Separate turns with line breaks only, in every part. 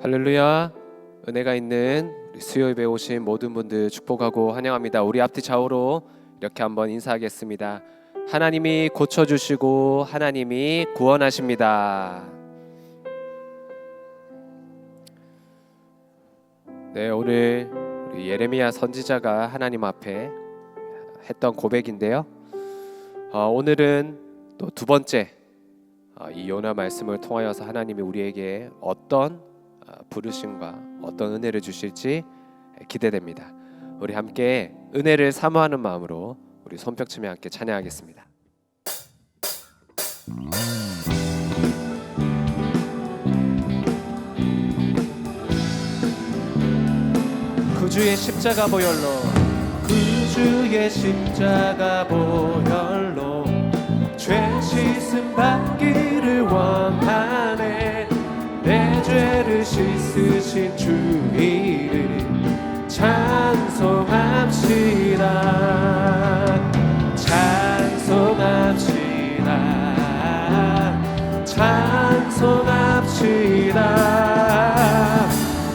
할렐루야. 은혜가 있는 우리 수요일에 오신 모든 분들 축복하고 환영합니다. 우리 앞뒤 좌우로 이렇게 한번 인사하겠습니다. 하나님이 고쳐주시고 하나님이 구원하십니다. 네, 오늘 우리 예레미야 선지자가 하나님 앞에 했던 고백인데요. 오늘은 또 두 번째 이 요나 말씀을 통하여서 하나님이 우리에게 어떤 부르심과 어떤 은혜를 주실지 기대됩니다. 우리 함께 은혜를 사모하는 마음으로 우리 손뼉치며 함께 찬양하겠습니다. 구주의 십자가 보혈로, 구주의 십자가 보혈로 죄 씻음 받기를 원하네. 내 죄를 씻으신 주 이름 찬송합시다. 찬송합시다. 찬송합시다.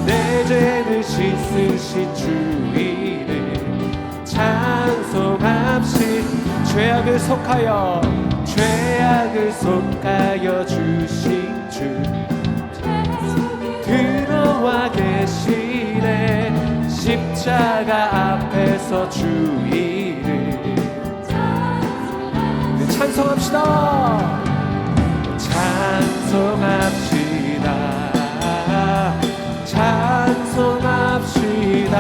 내 죄를 씻으신 주 이름 찬송합시다. 죄악을 속하여 주신 주 들어와 계시네. 십자가 앞에서 주 이름 찬송합시다. 찬송합시다. 찬송합시다.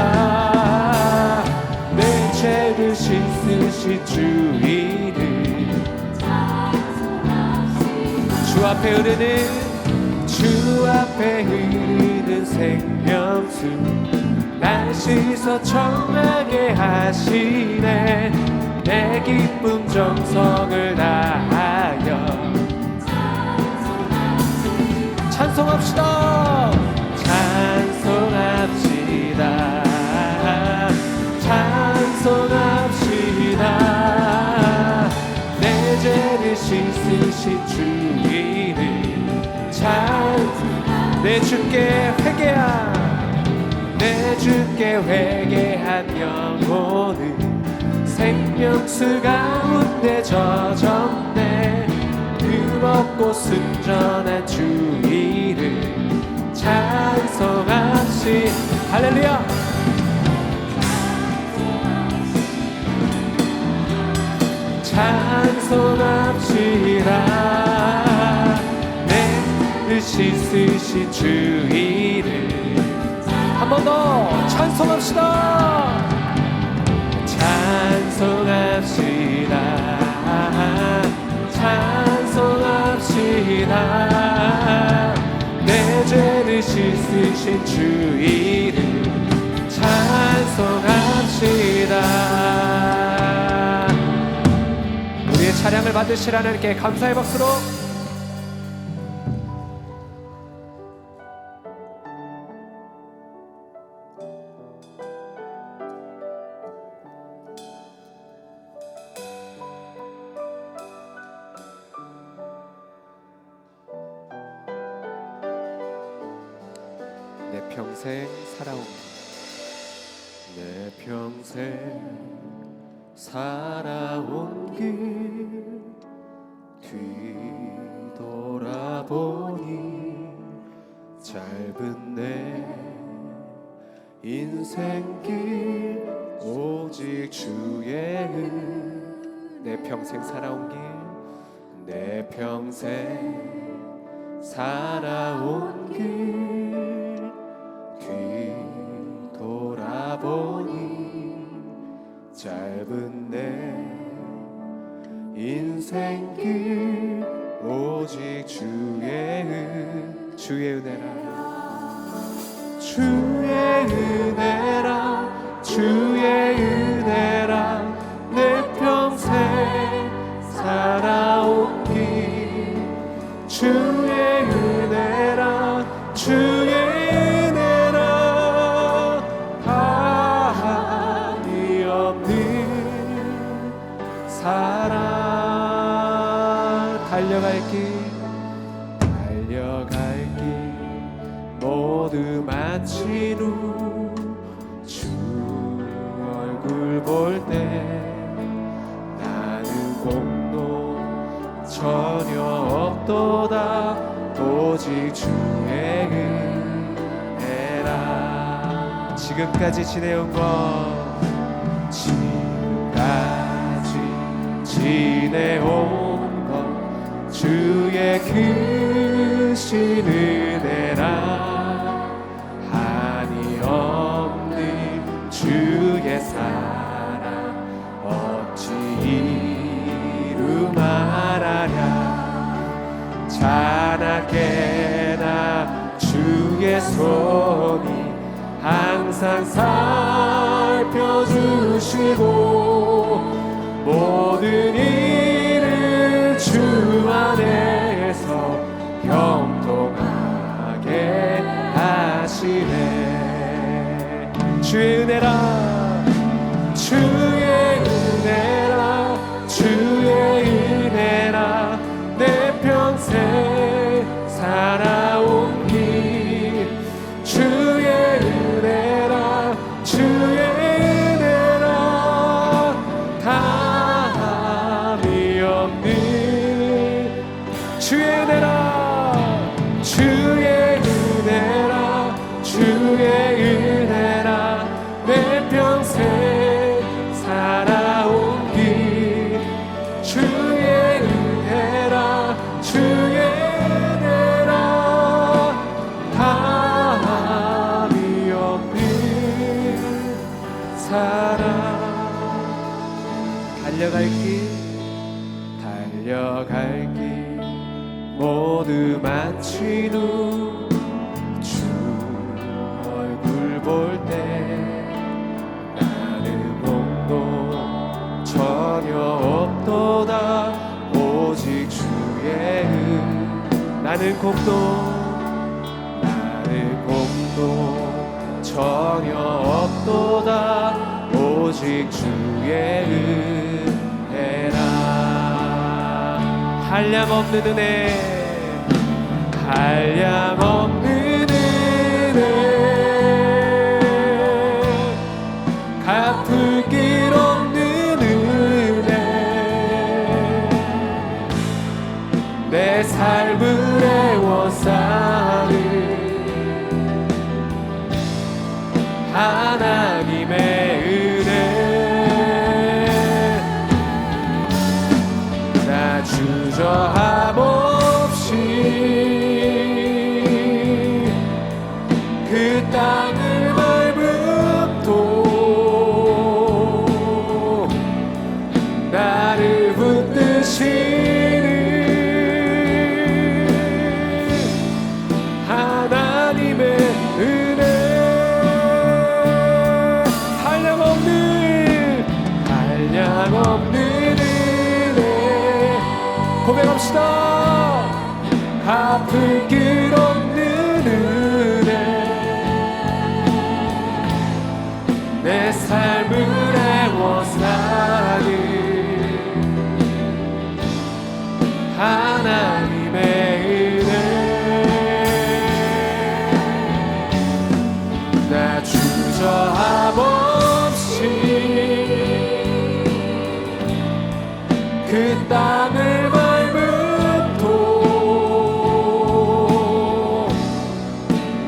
내 죄를 씻으신 주 이름 주 앞에 흐르는 생명수 날 씻어 청하게 하시네. 내 기쁨 정성을 다하여 찬송합시다. 찬송합시다. 찬송합시다. 내 죄를 씻으신 주 이름 내 주께 회개한 영혼은 생명수 가운데 젖었네. 그먹고 순전한 주 이름 찬송합시. 할렐루야. 찬송합시다. 내 씻으신 주 이름 한 번 더 찬송합시다. 찬송합시다. 찬송합시다. 내 죄를 씻으신 주 이름 찬송합시다. 우리의 찬양을 받으실 하나님께 감사의 박수로 내 평생 살아온 길, 내 평생 살아온 길 뒤돌아보니 짧은 내 인생길 오직 주의 은. 내 평생 살아온 길, 내 평생 살아온 길 뒤돌아보니 짧은 내 인생길 오직 주의 은혜라. 주의 은혜라. 주의 은혜라. 내 평생 살아온 길 주의 은혜라. 주의 은혜라. 한이 없는 사랑 달려갈 길 모두 마친 후 주 얼굴 볼 때 나는 공로 전혀 없도다 오직 주의 은혜라. 지금까지 지내온 것 지금까지 지내온 것 주의 크신 은혜라. 한이 없는 주의 사랑 어찌 이루 말하랴. 자나깨나 주의 손이 항상 살펴주시고 모든 일을 주 안에서 형통하게 하시네. 주의 은혜라 주의 은혜라 주의 은혜라. 내 평생 살아온 길 주의 은혜라 주의 은혜라. 다함이 없는 주의 은혜라 주의 은혜라 주의 은혜라. 내 평생 살아온 길 주의 은혜라 주의 은혜라. 다함이 없는 사랑. 달려갈 길 모두 마친 후 주 얼굴 볼 때 나는 공도 전혀 없도다 오직 주의 나는 공도 전혀 없도다 오직 주의 은혜라. 한량없는 은혜 한량없는 은혜 갚을 길 없는 은혜 내 삶을 애워싸는 하나님의 은혜. 나 주저함 없이 그 땅을 밟음도 나를 붙드시는 하나님의 은혜. 한량없는 은혜 고백합시다. 갚을 길 없는 은혜 내 삶을 애워싸는 하나님의 은혜. 나 주저함 없이 그 땅을 밟음도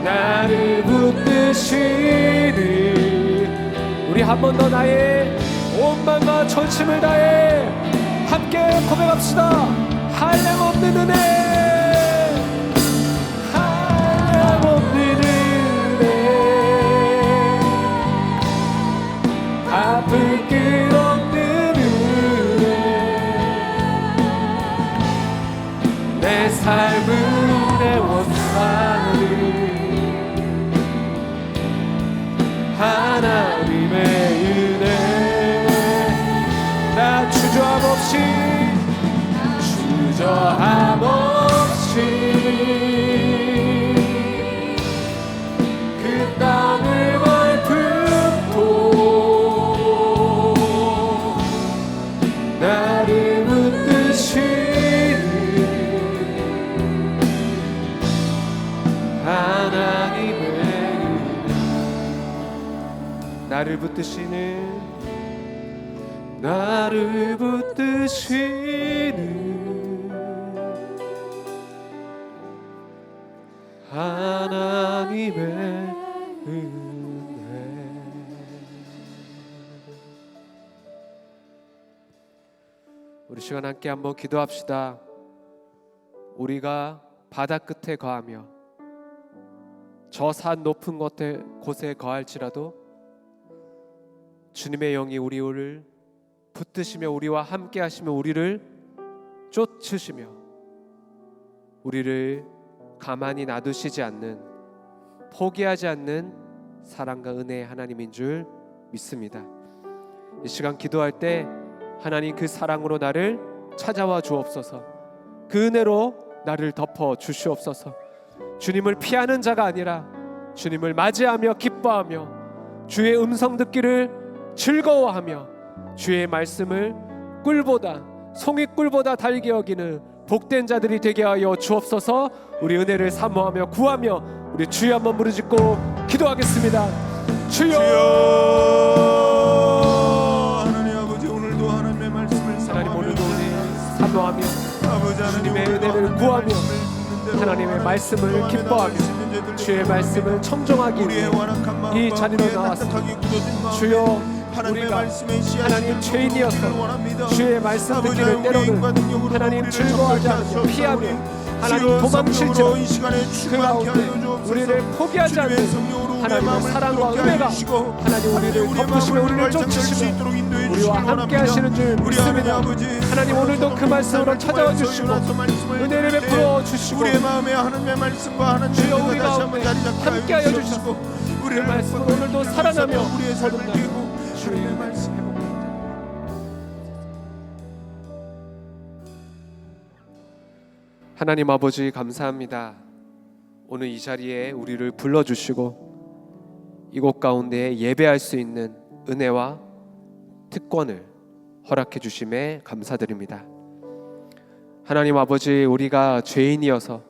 나를 붙드시는 우리 한 번 더 나의 온 맘과 전심을 다해 함께 고백합시다. 한량없는 은혜 한량없는 은혜 갚을 길 없는 내 삶을 애워싸는 하나님의 은혜. 나 주저함 없이 하나님의 은혜 나를 붙드시는 하나님의 은혜. 우리 시간 함께 한번 기도합시다. 우리가 바다 끝에 거하며 저 산 높은 곳에 거할지라도 주님의 영이 우리를 붙드시며 우리와 함께 하시며 우리를 쫓으시며 우리를 가만히 놔두시지 않는, 포기하지 않는 사랑과 은혜의 하나님인 줄 믿습니다. 이 시간 기도할 때 하나님 그 사랑으로 나를 찾아와 주옵소서. 그 은혜로 나를 덮어 주시옵소서. 주님을 피하는 자가 아니라 주님을 맞이하며 기뻐하며 주의 음성 듣기를 즐거워하며 주의 말씀을 꿀보다, 송이꿀보다 달게 여기는 복된 자들이 되게 하여 주옵소서. 우리 은혜를 사모하며 구하며 우리 주여 한번 부르짖고 기도하겠습니다. 주여,
하나님 아버지, 오늘도 하나님의 말씀을
하나님 오늘도 우리 사모하며 주님의 은혜를 구하며 하나님의 말씀을 기뻐하며 주의 말씀을 청정하기 위해 이 자리로 나왔습니다. 주여, 우리가 하나님 죄인이어서 주의 말씀 듣기를 때로는 하나님 즐거워하지 않으며 피하며 하나님 도망칠지라도 그 가운데 우리를 포기하지 않는 하나님의 사랑과 은혜가 하나님 우리를 덮으시며 우리를 쫓으시며 우리와 함께 하시는 줄 믿습니다. 하나님 오늘도 그 말씀으로 찾아와 주시고 은혜를 베풀어 주시고
우리의 마음에 하나님의 말씀과 하나님의
주여 우리
다시
가운데
한번 자리 잡게
함께 하여
하여
주셔서
주시고
그 말씀으로 오늘도 살아나며
우리의 삶을 깨고
주의 말씀 하나님 아버지 감사합니다. 오늘 이 자리에 우리를 불러주시고 이곳 가운데 예배할 수 있는 은혜와 특권을 허락해 주심에 감사드립니다. 하나님 아버지, 우리가 죄인이어서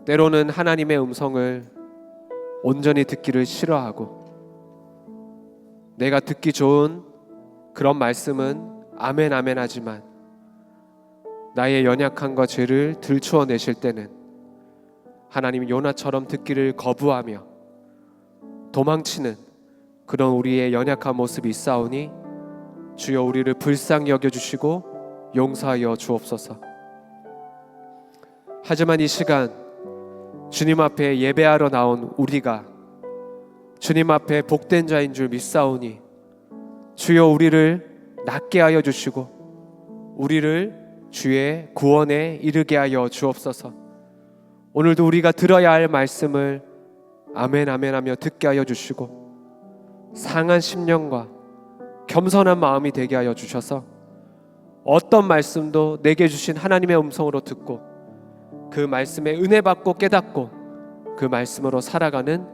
때로는 하나님의 음성을 온전히 듣기를 싫어하고 내가 듣기 좋은 그런 말씀은 아멘 아멘 하지만 나의 연약함과 죄를 들추어내실 때는 하나님 요나처럼 듣기를 거부하며 도망치는 그런 우리의 연약한 모습이 있사오니 주여 우리를 불쌍히 여겨주시고 용서하여 주옵소서. 하지만 이 시간 주님 앞에 예배하러 나온 우리가 주님 앞에 복된 자인 줄 믿사오니 주여 우리를 낫게 하여 주시고 우리를 주의 구원에 이르게 하여 주옵소서. 오늘도 우리가 들어야 할 말씀을 아멘 아멘 하며 듣게 하여 주시고 상한 심령과 겸손한 마음이 되게 하여 주셔서 어떤 말씀도 내게 주신 하나님의 음성으로 듣고 그 말씀에 은혜 받고 깨닫고 그 말씀으로 살아가는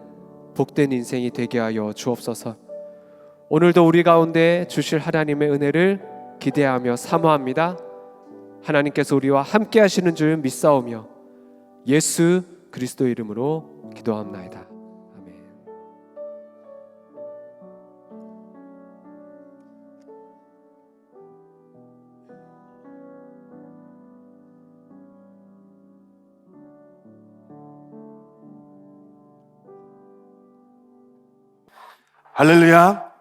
복된 인생이 되게 하여 주옵소서. 오늘도 우리 가운데 주실 하나님의 은혜를 기대하며 사모합니다. 하나님께서 우리와 함께 하시는 줄 믿사오며 예수 그리스도 이름으로 기도합나이다. 아멘.
할렐루야.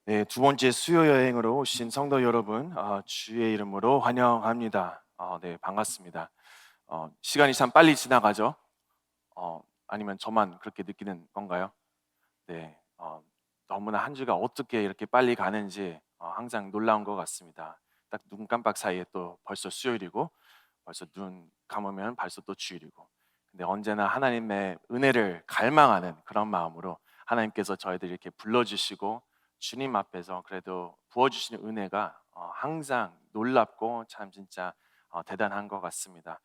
네, 두 번째 수요 여행으로 오신 성도 여러분, 주의 이름으로 환영합니다. 네, 반갑습니다. 시간이 참 빨리 지나가죠? 아니면 저만 그렇게 느끼는 건가요? 네, 너무나 한 주가 어떻게 이렇게 빨리 가는지 항상 놀라운 것 같습니다. 딱 눈 깜빡 사이에 또 벌써 수요일이고 벌써 눈 감으면 벌써 또 주일이고, 근데 언제나 하나님의 은혜를 갈망하는 그런 마음으로 하나님께서 저희들 이렇게 불러주시고 주님 앞에서 그래도 부어주시는 은혜가 항상 놀랍고 참 진짜 대단한 것 같습니다.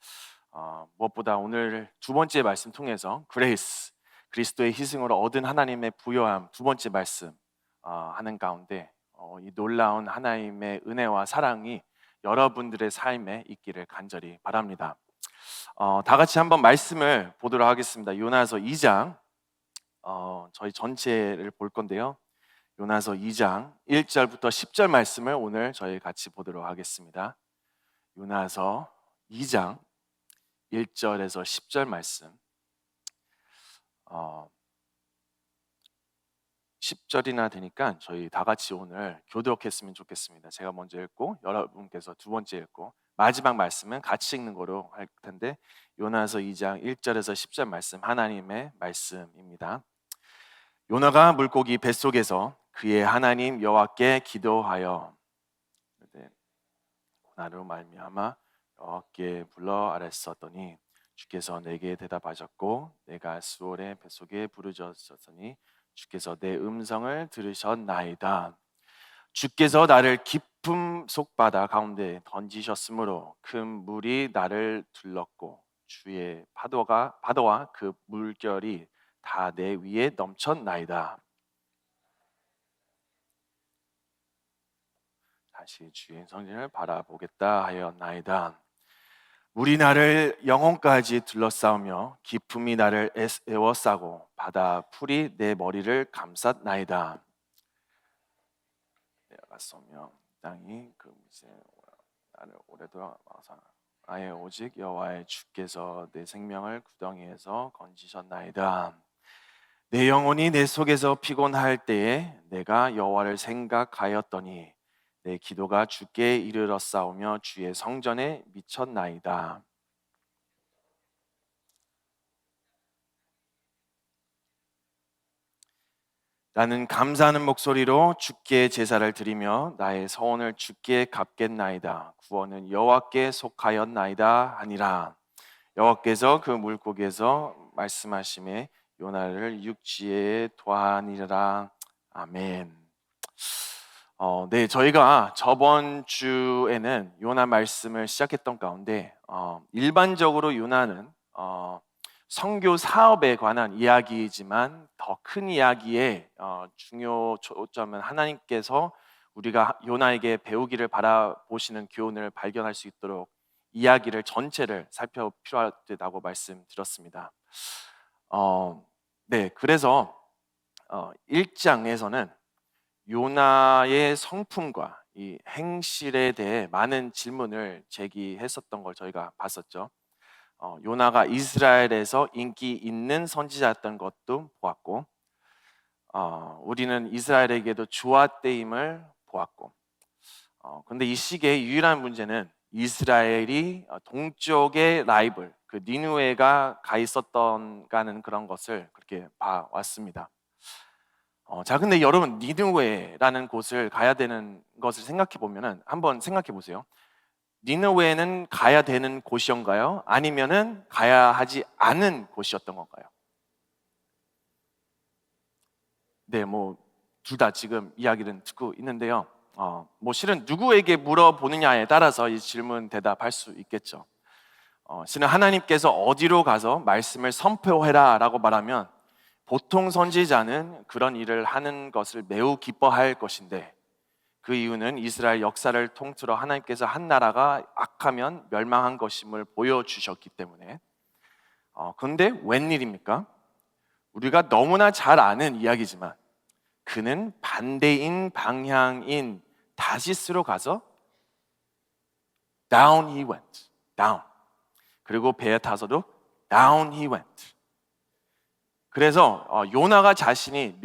무엇보다 오늘 두 번째 말씀 통해서 그레이스, 그리스도의 희생으로 얻은 하나님의 부요함 두 번째 말씀 하는 가운데 이 놀라운 하나님의 은혜와 사랑이 여러분들의 삶에 있기를 간절히 바랍니다. 다 같이 한번 말씀을 보도록 하겠습니다. 요나서 2장, 저희 전체를 볼 건데요. 요나서 2장 1절부터 10절 말씀을 오늘 저희 같이 보도록 하겠습니다. 요나서 2장 1절에서 10절 말씀. 10절이나 되니까 저희 다 같이 오늘 교독했으면 좋겠습니다. 제가 먼저 읽고 여러분께서 두 번째 읽고 마지막 말씀은 같이 읽는 거로 할 텐데, 요나서 2장 1절에서 10절 말씀, 하나님의 말씀입니다. 요나가 물고기 뱃속에서 그의 하나님 여호와께 기도하여 고난으로 말미암아 여호와께 불러 아뢰었더니 주께서 내게 대답하셨고 내가 수월의 뱃속에 부르짖었으니 주께서 내 음성을 들으셨나이다. 주께서 나를 깊음 속 바다 가운데 던지셨으므로 큰 물이 나를 둘렀고 주의 파도와 그 물결이 다 내 위에 넘쳤나이다. 다시 주의 성전을 바라보겠다 하였나이다. 물이 나를 영혼까지 둘러싸우며 깊음이 나를 에워싸고 바다 풀이 내 머리를 감쌌나이다. 내가 쏘며 땅이 그 밑에 나를 오래도록 아예 오직 여호와의 주께서 내 생명을 구덩이에서 건지셨나이다. 내 영혼이 내 속에서 피곤할 때에 내가 여호와를 생각하였더니 내 기도가 주께 이르렀사오며 주의 성전에 미쳤나이다. 나는 감사하는 목소리로 주께 제사를 드리며 나의 서원을 주께 갚겠나이다. 구원은 여호와께 속하였나이다 하니라. 여호와께서 그 물고기에서 말씀하심에 요나를 육지에 도하니라. 아멘. 네, 저희가 저번 주에는 요나 말씀을 시작했던 가운데 일반적으로 요나는 선교 사업에 관한 이야기이지만 더 큰 이야기의 중요 초점은 하나님께서 우리가 요나에게 배우기를 바라보시는 교훈을 발견할 수 있도록 이야기를 전체를 살펴 필요하다고 말씀드렸습니다. 네, 그래서 1장에서는 요나의 성품과 이 행실에 대해 많은 질문을 제기했었던 걸 저희가 봤었죠. 요나가 이스라엘에서 인기 있는 선지자였던 것도 보았고, 우리는 이스라엘에게도 좋았대임을 보았고, 근데 이 시기의 유일한 문제는 이스라엘이 동쪽의 라이벌, 그 니느웨가 가 있었던가는 그런 것을 그렇게 봐왔습니다. 자, 근데 여러분, 니느웨라는 곳을 가야 되는 것을 생각해 보면은 한번 생각해 보세요. 니느웨는 가야 되는 곳이었나요? 아니면은 가야 하지 않은 곳이었던 건가요? 네, 뭐 둘 다 지금 이야기를 듣고 있는데요. 뭐 실은 누구에게 물어보느냐에 따라서 이 질문 대답할 수 있겠죠. 실은 하나님께서 어디로 가서 말씀을 선포해라라고 말하면 보통 선지자는 그런 일을 하는 것을 매우 기뻐할 것인데, 그 이유는 이스라엘 역사를 통틀어 하나님께서 한 나라가 악하면 멸망한 것임을 보여주셨기 때문에. 그런데 웬일입니까? 우리가 너무나 잘 아는 이야기지만 그는 반대인 방향인 다시스로 가서 down he went, down. 그리고 배에 타서도 down he went. 그래서 요나가 자신이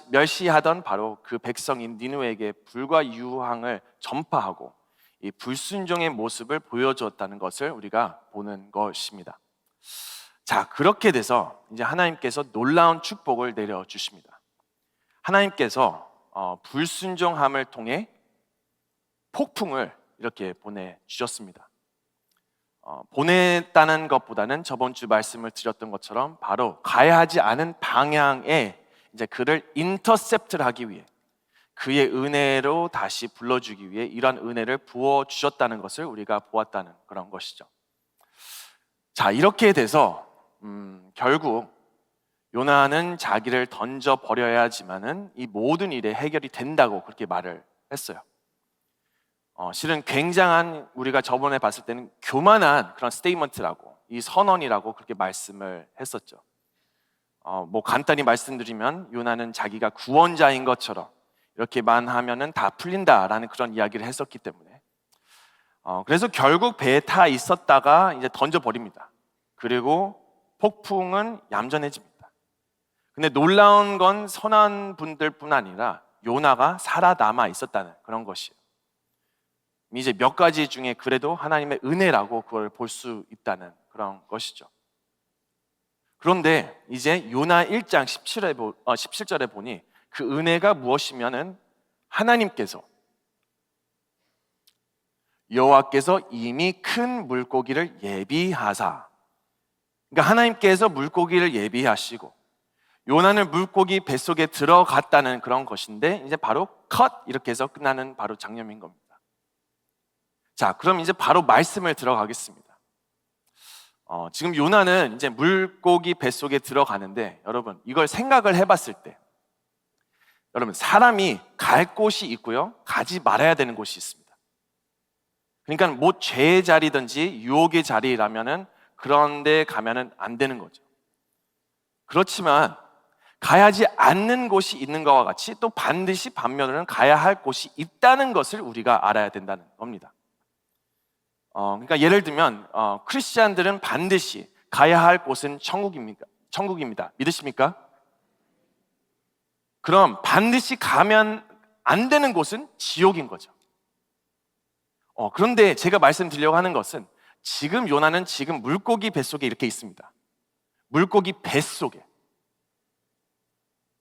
멸시하던 바로 그 백성인 니느웨에게 불과 유황을 전파하고 이 불순종의 모습을 보여주었다는 것을 우리가 보는 것입니다. 자, 그렇게 돼서 이제 하나님께서 놀라운 축복을 내려주십니다. 하나님께서 불순종함을 통해 폭풍을 이렇게 보내주셨습니다. 보냈다는 것보다는 저번 주 말씀을 드렸던 것처럼 바로 가야 하지 않은 방향에 이제 그를 인터셉트를 하기 위해, 그의 은혜로 다시 불러주기 위해 이런 은혜를 부어 주셨다는 것을 우리가 보았다는 그런 것이죠. 자, 이렇게 돼서 결국 요나는 자기를 던져 버려야 하지만은 이 모든 일에 해결이 된다고 그렇게 말을 했어요. 실은 굉장한, 우리가 저번에 봤을 때는 교만한 그런 스테이먼트라고, 이 선언이라고 그렇게 말씀을 했었죠. 뭐 간단히 말씀드리면 요나는 자기가 구원자인 것처럼 이렇게만 하면은 다 풀린다라는 그런 이야기를 했었기 때문에 그래서 결국 배에 타 있었다가 이제 던져버립니다. 그리고 폭풍은 얌전해집니다. 근데 놀라운 건 선한 분들뿐 아니라 요나가 살아남아 있었다는 그런 것이에요. 이제 몇 가지 중에 그래도 하나님의 은혜라고 그걸 볼 수 있다는 그런 것이죠. 그런데 이제 요나 1장 17절에 보니 그 은혜가 무엇이면은 하나님께서, 여호와께서 이미 큰 물고기를 예비하사, 그러니까 하나님께서 물고기를 예비하시고 요나는 물고기 뱃속에 들어갔다는 그런 것인데, 이제 바로 컷 이렇게 해서 끝나는 바로 장면인 겁니다. 자, 그럼 이제 바로 말씀을 들어가겠습니다. 지금 요나는 이제 물고기 뱃속에 들어가는데, 여러분 이걸 생각을 해봤을 때, 여러분 사람이 갈 곳이 있고요, 가지 말아야 되는 곳이 있습니다. 그러니까 뭐 죄의 자리든지 유혹의 자리라면은 그런 데 가면은 안 되는 거죠. 그렇지만 가야지 않는 곳이 있는 것과 같이 또 반드시 반면으로는 가야 할 곳이 있다는 것을 우리가 알아야 된다는 겁니다. 그러니까 예를 들면 크리스찬들은 반드시 가야 할 곳은 천국입니다. 믿으십니까? 그럼 반드시 가면 안 되는 곳은 지옥인 거죠. 그런데 제가 말씀드리려고 하는 것은, 지금 요나는 지금 물고기 뱃속에 이렇게 있습니다. 물고기 뱃속에.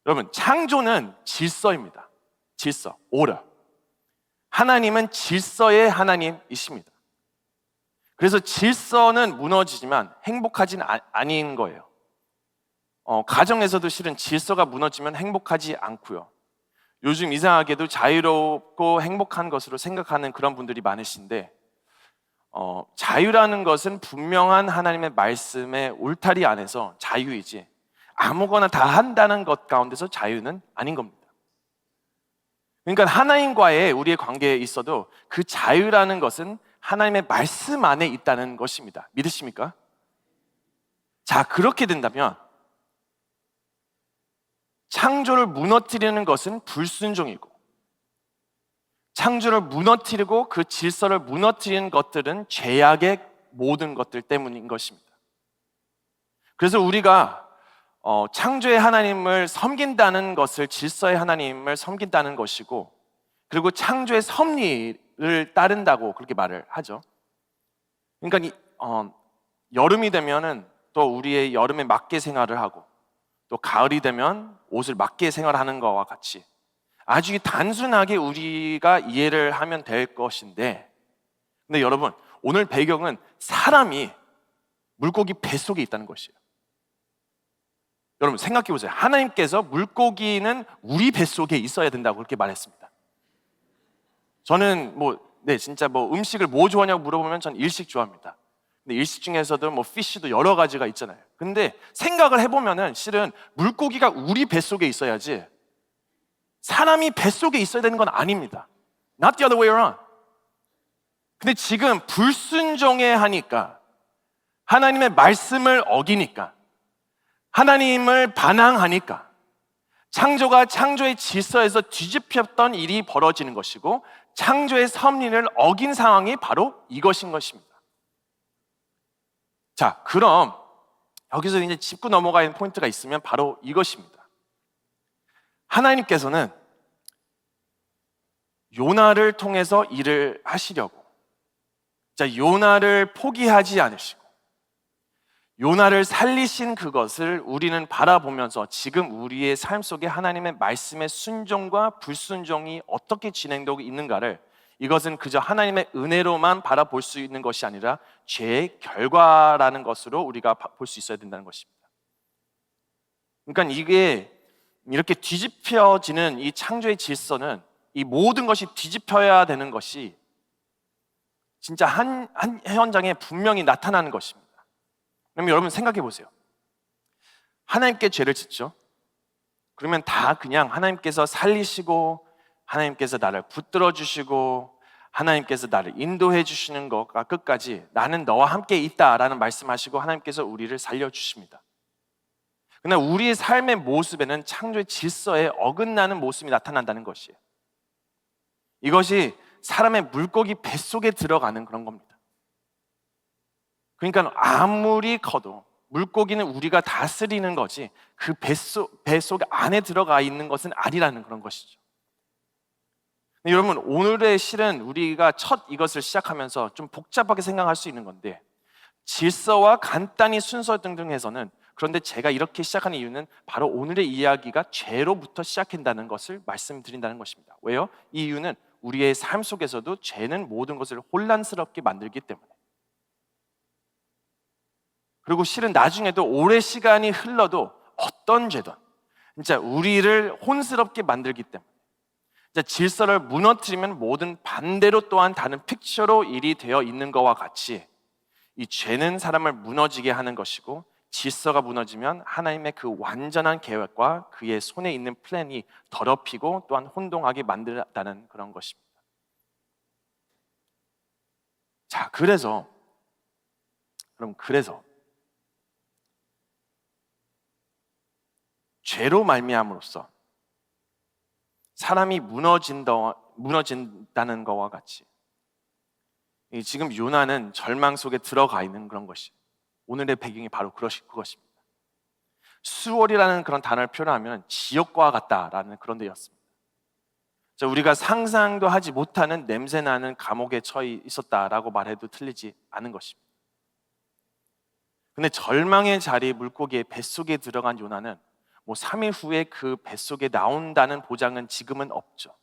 여러분, 창조는 질서입니다. 질서, 오더. 하나님은 질서의 하나님이십니다. 그래서 질서는 무너지지만 행복하진 아닌 거예요. 가정에서도 실은 질서가 무너지면 행복하지 않고요. 요즘 이상하게도 자유롭고 행복한 것으로 생각하는 그런 분들이 많으신데, 자유라는 것은 분명한 하나님의 말씀의 울타리 안에서 자유이지, 아무거나 다 한다는 것 가운데서 자유는 아닌 겁니다. 그러니까 하나님과의 우리의 관계에 있어도 그 자유라는 것은 하나님의 말씀 안에 있다는 것입니다. 믿으십니까? 자, 그렇게 된다면 창조를 무너뜨리는 것은 불순종이고, 창조를 무너뜨리고 그 질서를 무너뜨리는 것들은 죄악의 모든 것들 때문인 것입니다. 그래서 우리가 창조의 하나님을 섬긴다는 것을 질서의 하나님을 섬긴다는 것이고, 그리고 창조의 섭리를 따른다고 그렇게 말을 하죠. 그러니까 여름이 되면은 또 우리의 여름에 맞게 생활을 하고, 또 가을이 되면 옷을 맞게 생활하는 것과 같이 아주 단순하게 우리가 이해를 하면 될 것인데, 근데 여러분, 오늘 배경은 사람이 물고기 뱃속에 있다는 것이에요. 여러분 생각해 보세요. 하나님께서 물고기는 우리 뱃속에 있어야 된다고 그렇게 말했습니다. 저는 진짜 음식을 뭐 좋아하냐고 물어보면 전 일식 좋아합니다. 근데 일식 중에서도 피쉬도 여러 가지가 있잖아요. 근데 생각을 해보면은 실은 물고기가 우리 뱃속에 있어야지 사람이 뱃속에 있어야 되는 건 아닙니다. Not the other way around. 근데 지금 불순종해 하니까, 하나님의 말씀을 어기니까, 하나님을 반항하니까 창조가 창조의 질서에서 뒤집혔던 일이 벌어지는 것이고, 창조의 섭리를 어긴 상황이 바로 이것인 것입니다. 자, 그럼 여기서 이제 짚고 넘어가는 포인트가 있으면 바로 이것입니다. 하나님께서는 요나를 통해서 일을 하시려고, 요나를 포기하지 않으시고 요나를 살리신 그것을 우리는 바라보면서 지금 우리의 삶 속에 하나님의 말씀의 순종과 불순종이 어떻게 진행되고 있는가를, 이것은 그저 하나님의 은혜로만 바라볼 수 있는 것이 아니라 죄의 결과라는 것으로 우리가 볼 수 있어야 된다는 것입니다. 그러니까 이게 이렇게 뒤집혀지는 이 창조의 질서는, 이 모든 것이 뒤집혀야 되는 것이 진짜 한 현장에 분명히 나타나는 것입니다. 그럼 여러분 생각해 보세요. 하나님께 죄를 짓죠. 그러면 다 그냥 하나님께서 살리시고, 하나님께서 나를 붙들어 주시고, 하나님께서 나를 인도해 주시는 것과 끝까지 나는 너와 함께 있다라는 말씀하시고 하나님께서 우리를 살려주십니다. 그러나 우리의 삶의 모습에는 창조의 질서에 어긋나는 모습이 나타난다는 것이에요. 이것이 사람의 물고기 뱃속에 들어가는 그런 겁니다. 그러니까 아무리 커도 물고기는 우리가 다스리는 거지 그 뱃속 안에 들어가 있는 것은 아니라는 그런 것이죠. 여러분, 오늘의 실은 우리가 첫 이것을 시작하면서 좀 복잡하게 생각할 수 있는 건데 질서와 간단히 순서 등등해서는, 그런데 제가 이렇게 시작하는 이유는 바로 오늘의 이야기가 죄로부터 시작한다는 것을 말씀드린다는 것입니다. 왜요? 이 이유는 우리의 삶 속에서도 죄는 모든 것을 혼란스럽게 만들기 때문에, 그리고 실은 나중에도 오래 시간이 흘러도 어떤 죄든 진짜 우리를 혼스럽게 만들기 때문에, 진짜 질서를 무너뜨리면 모든 반대로 또한 다른 픽처로 일이 되어 있는 것과 같이 이 죄는 사람을 무너지게 하는 것이고, 질서가 무너지면 하나님의 그 완전한 계획과 그의 손에 있는 플랜이 더럽히고 또한 혼동하게 만든다는 그런 것입니다. 자, 그래서 죄로 말미암으로써 사람이 무너진다는 것과 같이 지금 요나는 절망 속에 들어가 있는 그런 것이, 오늘의 배경이 바로 그것입니다. 수월이라는 그런 단어를 표현하면 지옥과 같다라는 그런 데였습니다. 우리가 상상도 하지 못하는 냄새나는 감옥에 처해 있었다라고 말해도 틀리지 않은 것입니다. 근데 절망의 자리 물고기의 뱃속에 들어간 요나는 3일 후에 그 뱃속에 나온다는 보장은 지금은 없죠.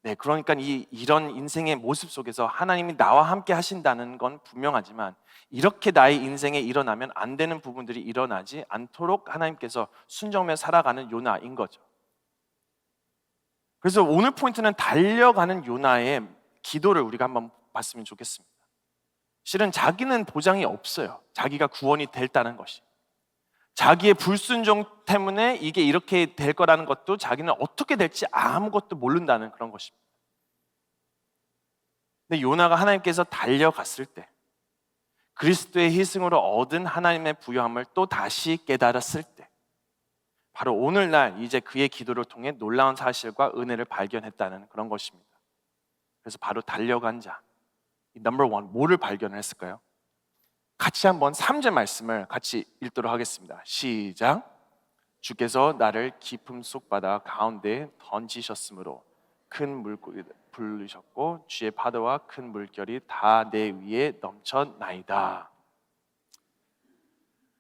네, 그러니까 이런 인생의 모습 속에서 하나님이 나와 함께 하신다는 건 분명하지만 이렇게 나의 인생에 일어나면 안 되는 부분들이 일어나지 않도록 하나님께서 순종하며 살아가는 요나인 거죠. 그래서 오늘 포인트는 달려가는 요나의 기도를 우리가 한번 봤으면 좋겠습니다. 실은 자기는 보장이 없어요. 자기가 구원이 됐다는 것이. 자기의 불순종 때문에 이게 이렇게 될 거라는 것도 자기는 어떻게 될지 아무것도 모른다는 그런 것입니다. 근데 요나가 하나님께서 달려갔을 때 그리스도의 희생으로 얻은 하나님의 부요함을 또 다시 깨달았을 때 바로 오늘날 이제 그의 기도를 통해 놀라운 사실과 은혜를 발견했다는 그런 것입니다. 그래서 바로 달려간 자, 넘버 원, 뭐를 발견했을까요? 같이 한번 3절 말씀을 같이 읽도록 하겠습니다. 시작. 주께서 나를 깊음 속 바다 가운데 던지셨으므로 큰 물고기 부르셨고 주의 파도와 큰 물결이 다 내 위에 넘쳐나이다.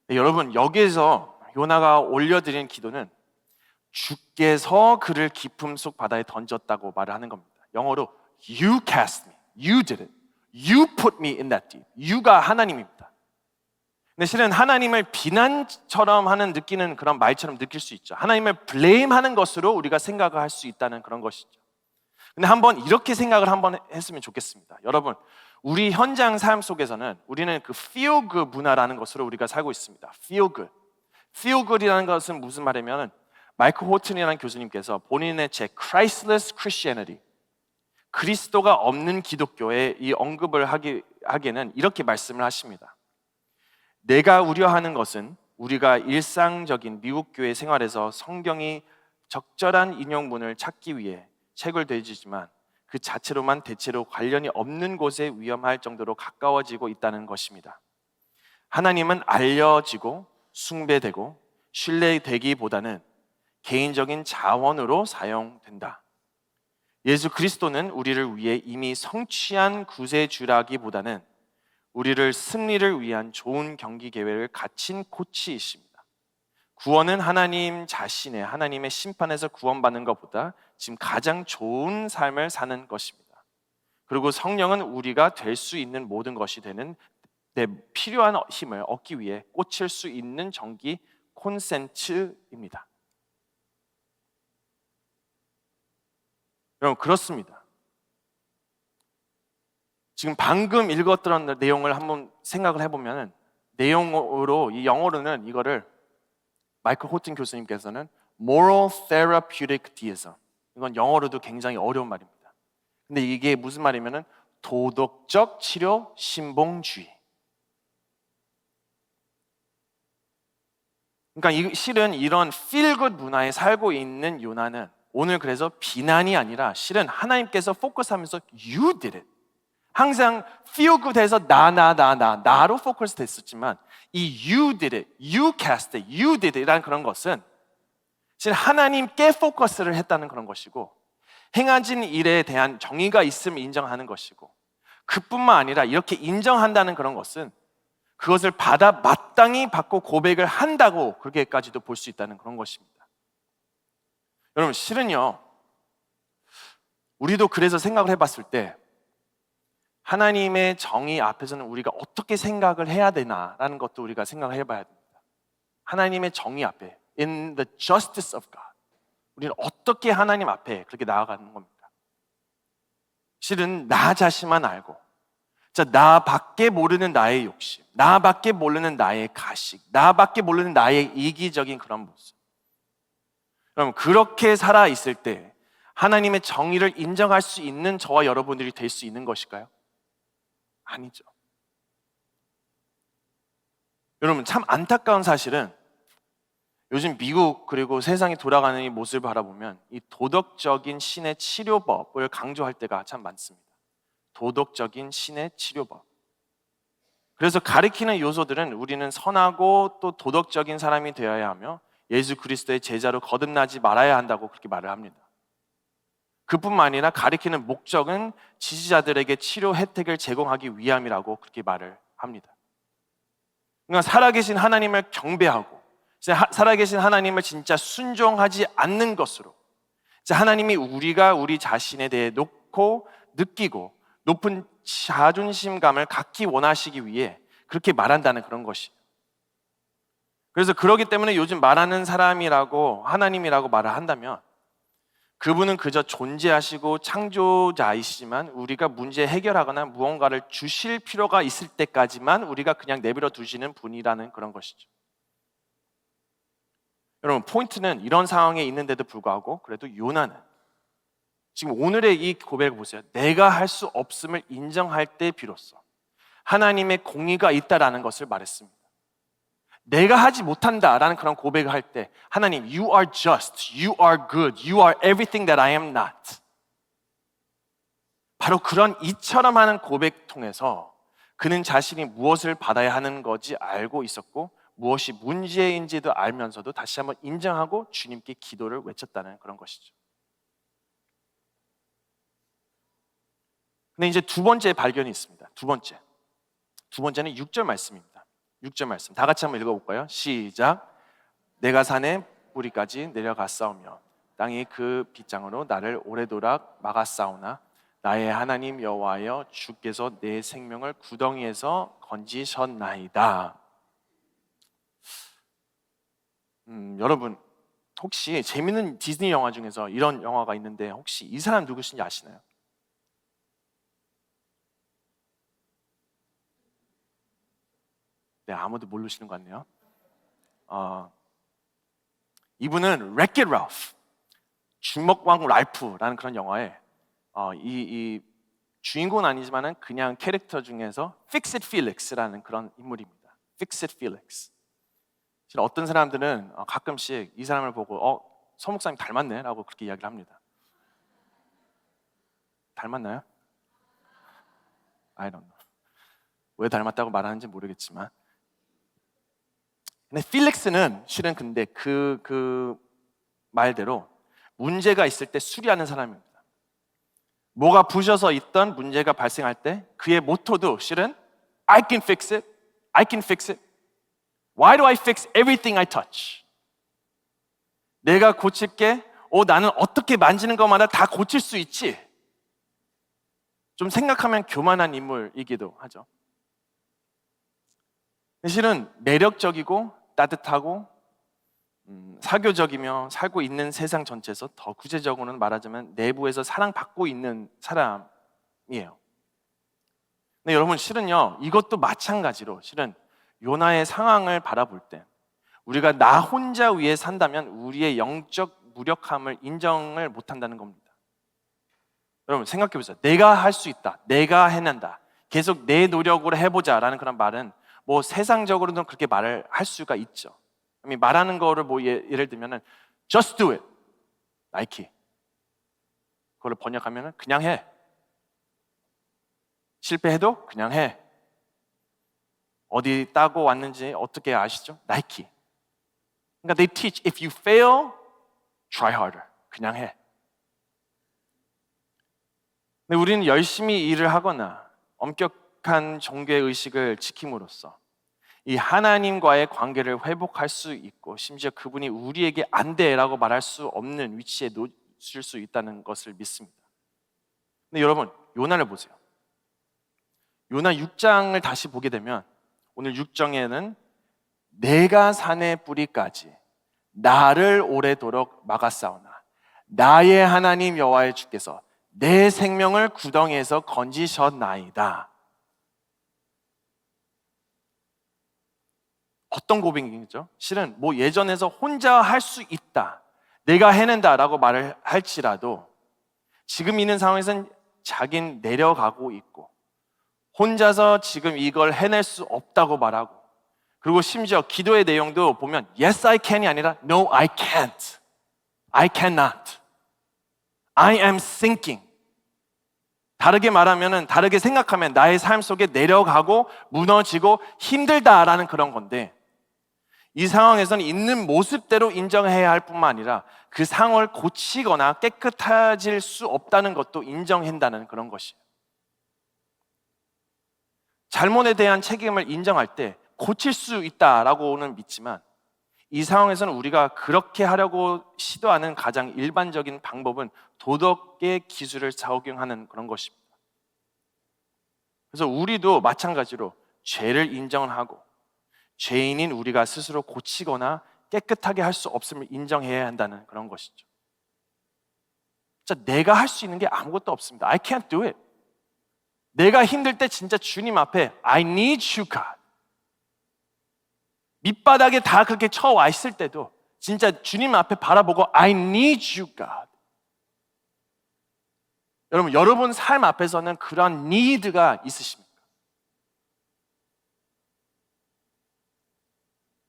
네, 여러분, 여기에서 요나가 올려드린 기도는 주께서 그를 깊음 속 바다에 던졌다고 말을 하는 겁니다. 영어로 You cast me, you did it, you put me in that deep. You가 하나님입니다. 근데 실은 하나님을 비난처럼 하는 느끼는 그런 말처럼 느낄 수 있죠. 하나님을 블레임하는 것으로 우리가 생각을 할 수 있다는 그런 것이죠. 근데 한번 이렇게 생각을 한번 했으면 좋겠습니다. 여러분, 우리 현장 삶 속에서는 우리는 그 feel good 문화라는 것으로 우리가 살고 있습니다. feel good. feel good이라는 것은 무슨 말이냐면 마이클 호튼이라는 교수님께서 본인의 책 Christless Christianity, 그리스도가 없는 기독교에 이 언급을 하기에는 이렇게 말씀을 하십니다. 내가 우려하는 것은 우리가 일상적인 미국 교회 생활에서 성경이 적절한 인용문을 찾기 위해 책을 되지만 그 자체로만 대체로 관련이 없는 곳에 위험할 정도로 가까워지고 있다는 것입니다. 하나님은 알려지고 숭배되고 신뢰되기보다는 개인적인 자원으로 사용된다. 예수 그리스도는 우리를 위해 이미 성취한 구세주라기보다는 우리를 승리를 위한 좋은 경기 계획을 갖춘 코치이십니다. 구원은 하나님 자신의 하나님의 심판에서 구원받는 것보다 지금 가장 좋은 삶을 사는 것입니다. 그리고 성령은 우리가 될 수 있는 모든 것이 되는 내 필요한 힘을 얻기 위해 꽂힐 수 있는 전기 콘센트입니다. 여러분, 그렇습니다. 지금 방금 읽었던 내용을 한번 생각을 해보면 내용으로, 이 영어로는 이거를 마이클 호튼 교수님께서는 Moral Therapeutic Deism, 이건 영어로도 굉장히 어려운 말입니다. 근데 이게 무슨 말이면은 도덕적 치료 신봉주의. 그러니까 실은 이런 필굿 문화에 살고 있는 요나는 오늘 그래서 비난이 아니라 실은 하나님께서 포커스하면서 you did it. 항상 feel good해서 나로 포커스 됐었지만 이 you did it, you cast it, you did it이라는 그런 것은 실 하나님께 포커스를 했다는 그런 것이고 행하진 일에 대한 정의가 있음을 인정하는 것이고 그뿐만 아니라 이렇게 인정한다는 그런 것은 그것을 마땅히 받고 고백을 한다고 그렇게까지도 볼 수 있다는 그런 것입니다. 여러분 실은요 우리도 그래서 생각을 해봤을 때 하나님의 정의 앞에서는 우리가 어떻게 생각을 해야 되나라는 것도 우리가 생각을 해봐야 됩니다. 하나님의 정의 앞에 in the justice of God 우리는 어떻게 하나님 앞에 그렇게 나아가는 겁니까? 실은 나 자신만 알고 나밖에 모르는 나의 욕심, 나밖에 모르는 나의 가식, 나밖에 모르는 나의 이기적인 그런 모습. 그럼 그렇게 살아 있을 때 하나님의 정의를 인정할 수 있는 저와 여러분들이 될 수 있는 것일까요? 아니죠. 여러분 참 안타까운 사실은 요즘 미국 그리고 세상이 돌아가는 이 모습을 바라보면 이 도덕적인 신의 치료법을 강조할 때가 참 많습니다. 도덕적인 신의 치료법. 그래서 가리키는 요소들은 우리는 선하고 또 도덕적인 사람이 되어야 하며 예수 그리스도의 제자로 거듭나지 말아야 한다고 그렇게 말을 합니다. 그뿐만 아니라 가리키는 목적은 지지자들에게 치료 혜택을 제공하기 위함이라고 그렇게 말을 합니다. 그러니까 살아계신 하나님을 경배하고 살아계신 하나님을 진짜 순종하지 않는 것으로 하나님이 우리가 우리 자신에 대해 놓고 느끼고 높은 자존심감을 갖기 원하시기 위해 그렇게 말한다는 그런 것이에요. 그래서 그러기 때문에 요즘 말하는 사람이라고 하나님이라고 말을 한다면 그분은 그저 존재하시고 창조자이시지만 우리가 문제 해결하거나 무언가를 주실 필요가 있을 때까지만 우리가 그냥 내버려 두시는 분이라는 그런 것이죠. 여러분 포인트는 이런 상황에 있는데도 불구하고 그래도 요나는 지금 오늘의 이 고백을 보세요. 내가 할 수 없음을 인정할 때 비로소 하나님의 공의가 있다라는 것을 말했습니다. 내가 하지 못한다라는 그런 고백을 할 때 하나님, you are just, you are good, you are everything that I am not. 바로 그런 이처럼 하는 고백 통해서 그는 자신이 무엇을 받아야 하는 건지 알고 있었고 무엇이 문제인지도 알면서도 다시 한번 인정하고 주님께 기도를 외쳤다는 그런 것이죠. 근데 이제 두 번째 발견이 있습니다. 두 번째는 6절 말씀입니다. 6절 말씀 다 같이 한번 읽어볼까요? 시작. 내가 산의 뿌리까지 내려갔사오며 땅이 그 빗장으로 나를 오래도록 막았사오나 나의 하나님 여호와여 주께서 내 생명을 구덩이에서 건지셨나이다. 여러분 혹시 재밌는 디즈니 영화 중에서 이런 영화가 있는데 혹시 이 사람 누구신지 아시나요? 네, 아무도 모르시는 것 같네요. 이분은 렉킷 랄프, 주먹왕 랄프라는 그런 영화에 이 주인공은 아니지만은 그냥 캐릭터 중에서 Fix It Felix라는 그런 인물입니다. Fix It Felix. 어떤 사람들은 가끔씩 이 사람을 보고 서 목사님 닮았네라고 그렇게 이야기를 합니다. 닮았나요? I don't know. 왜 닮았다고 말하는지 모르겠지만 근데 필릭스는 실은 근데 그 말대로 문제가 있을 때 수리하는 사람입니다. 뭐가 부셔서 있던 문제가 발생할 때 그의 모토도 실은 I can fix it, I can fix it. Why do I fix everything I touch? 내가 고칠게. 나는 어떻게 만지는 것마다 다 고칠 수 있지. 좀 생각하면 교만한 인물이기도 하죠. 실은 매력적이고 따뜻하고 사교적이며 살고 있는 세상 전체에서 더 구체적으로는 말하자면 내부에서 사랑받고 있는 사람이에요. 근데 여러분 실은요 이것도 마찬가지로 실은 요나의 상황을 바라볼 때 우리가 나 혼자 위에 산다면 우리의 영적 무력함을 인정을 못한다는 겁니다. 여러분 생각해 보세요. 내가 할 수 있다. 내가 해낸다. 계속 내 노력으로 해보자라는 그런 말은 뭐 세상적으로는 그렇게 말을 할 수가 있죠. 말하는 거를 뭐 예를 들면은 just do it. 나이키. 그걸 번역하면은 그냥 해. 실패해도 그냥 해. 어디 따고 왔는지 어떻게 아시죠? 나이키. 그러니까 they teach if you fail, try harder. 그냥 해. 근데 우리는 열심히 일을 하거나 엄격한 종교의 의식을 지킴으로써 이 하나님과의 관계를 회복할 수 있고 심지어 그분이 우리에게 안 돼라고 말할 수 없는 위치에 놓칠 수 있다는 것을 믿습니다. 근데 여러분, 요나를 보세요. 요나 6장을 다시 보게 되면 오늘 6장에는 내가 산의 뿌리까지 나를 오래도록 막았사오나 나의 하나님 여호와의 주께서 내 생명을 구덩이에서 건지셨나이다. 어떤 고백이죠? 실은 뭐 예전에서 혼자 할 수 있다, 내가 해낸다라고 말을 할지라도 지금 있는 상황에서는 자긴 내려가고 있고 혼자서 지금 이걸 해낼 수 없다고 말하고, 그리고 심지어 기도의 내용도 보면 Yes, I can이 아니라 No, I can't. I cannot. I am sinking. 다르게 말하면, 다르게 생각하면 나의 삶 속에 내려가고 무너지고 힘들다라는 그런 건데, 이 상황에서는 있는 모습대로 인정해야 할 뿐만 아니라 그 상황을 고치거나 깨끗해질 수 없다는 것도 인정한다는 그런 것이에요. 잘못에 대한 책임을 인정할 때 고칠 수 있다라고는 믿지만, 이 상황에서는 우리가 그렇게 하려고 시도하는 가장 일반적인 방법은 도덕의 기술을 적용하는 그런 것입니다. 그래서 우리도 마찬가지로 죄를 인정하고 죄인인 우리가 스스로 고치거나 깨끗하게 할 수 없음을 인정해야 한다는 그런 것이죠. 진짜 내가 할 수 있는 게 아무것도 없습니다. I can't do it. 내가 힘들 때 진짜 주님 앞에 I need you, God. 밑바닥에 다 그렇게 쳐와 있을 때도 진짜 주님 앞에 바라보고 I need you, God. 여러분 삶 앞에서는 그런 need가 있으십니까?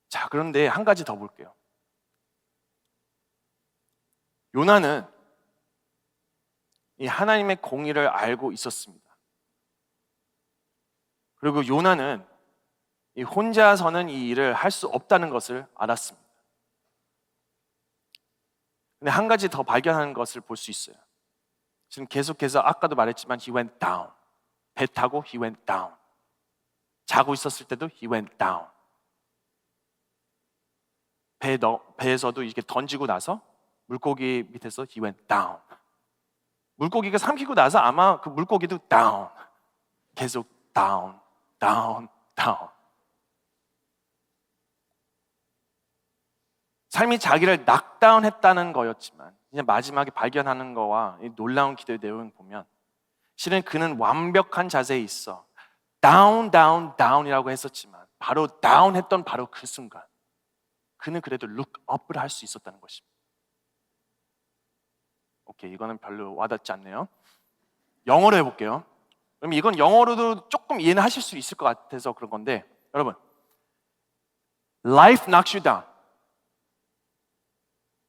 자, 그런데 한 가지 더 볼게요. 요나는 이 하나님의 공의를 알고 있었습니다. 그리고 요나는 이 혼자서는 이 일을 할 수 없다는 것을 알았습니다. 근데 한 가지 더 발견하는 것을 볼 수 있어요. 지금 계속해서 아까도 말했지만 he went down. 배 타고 he went down. 자고 있었을 때도 he went down. 배에서도 이렇게 던지고 나서 물고기 밑에서 he went down. 물고기가 삼키고 나서 아마 그 물고기도 down. 계속 down, down, down. 삶이 자기를 낙다운했다는 거였지만 이제 마지막에 발견하는 거와 이 놀라운 기도의 내용을 보면 실은 그는 완벽한 자세에 있어 down, down, down이라고 했었지만 바로 down 했던 바로 그 순간 그는 그래도 look up을 할 수 있었다는 것입니다. 오케이, 이거는 별로 와닿지 않네요. 영어로 해볼게요. 그럼 이건 영어로도 조금 이해는 하실 수 있을 것 같아서 그런 건데, 여러분, life knocks you down.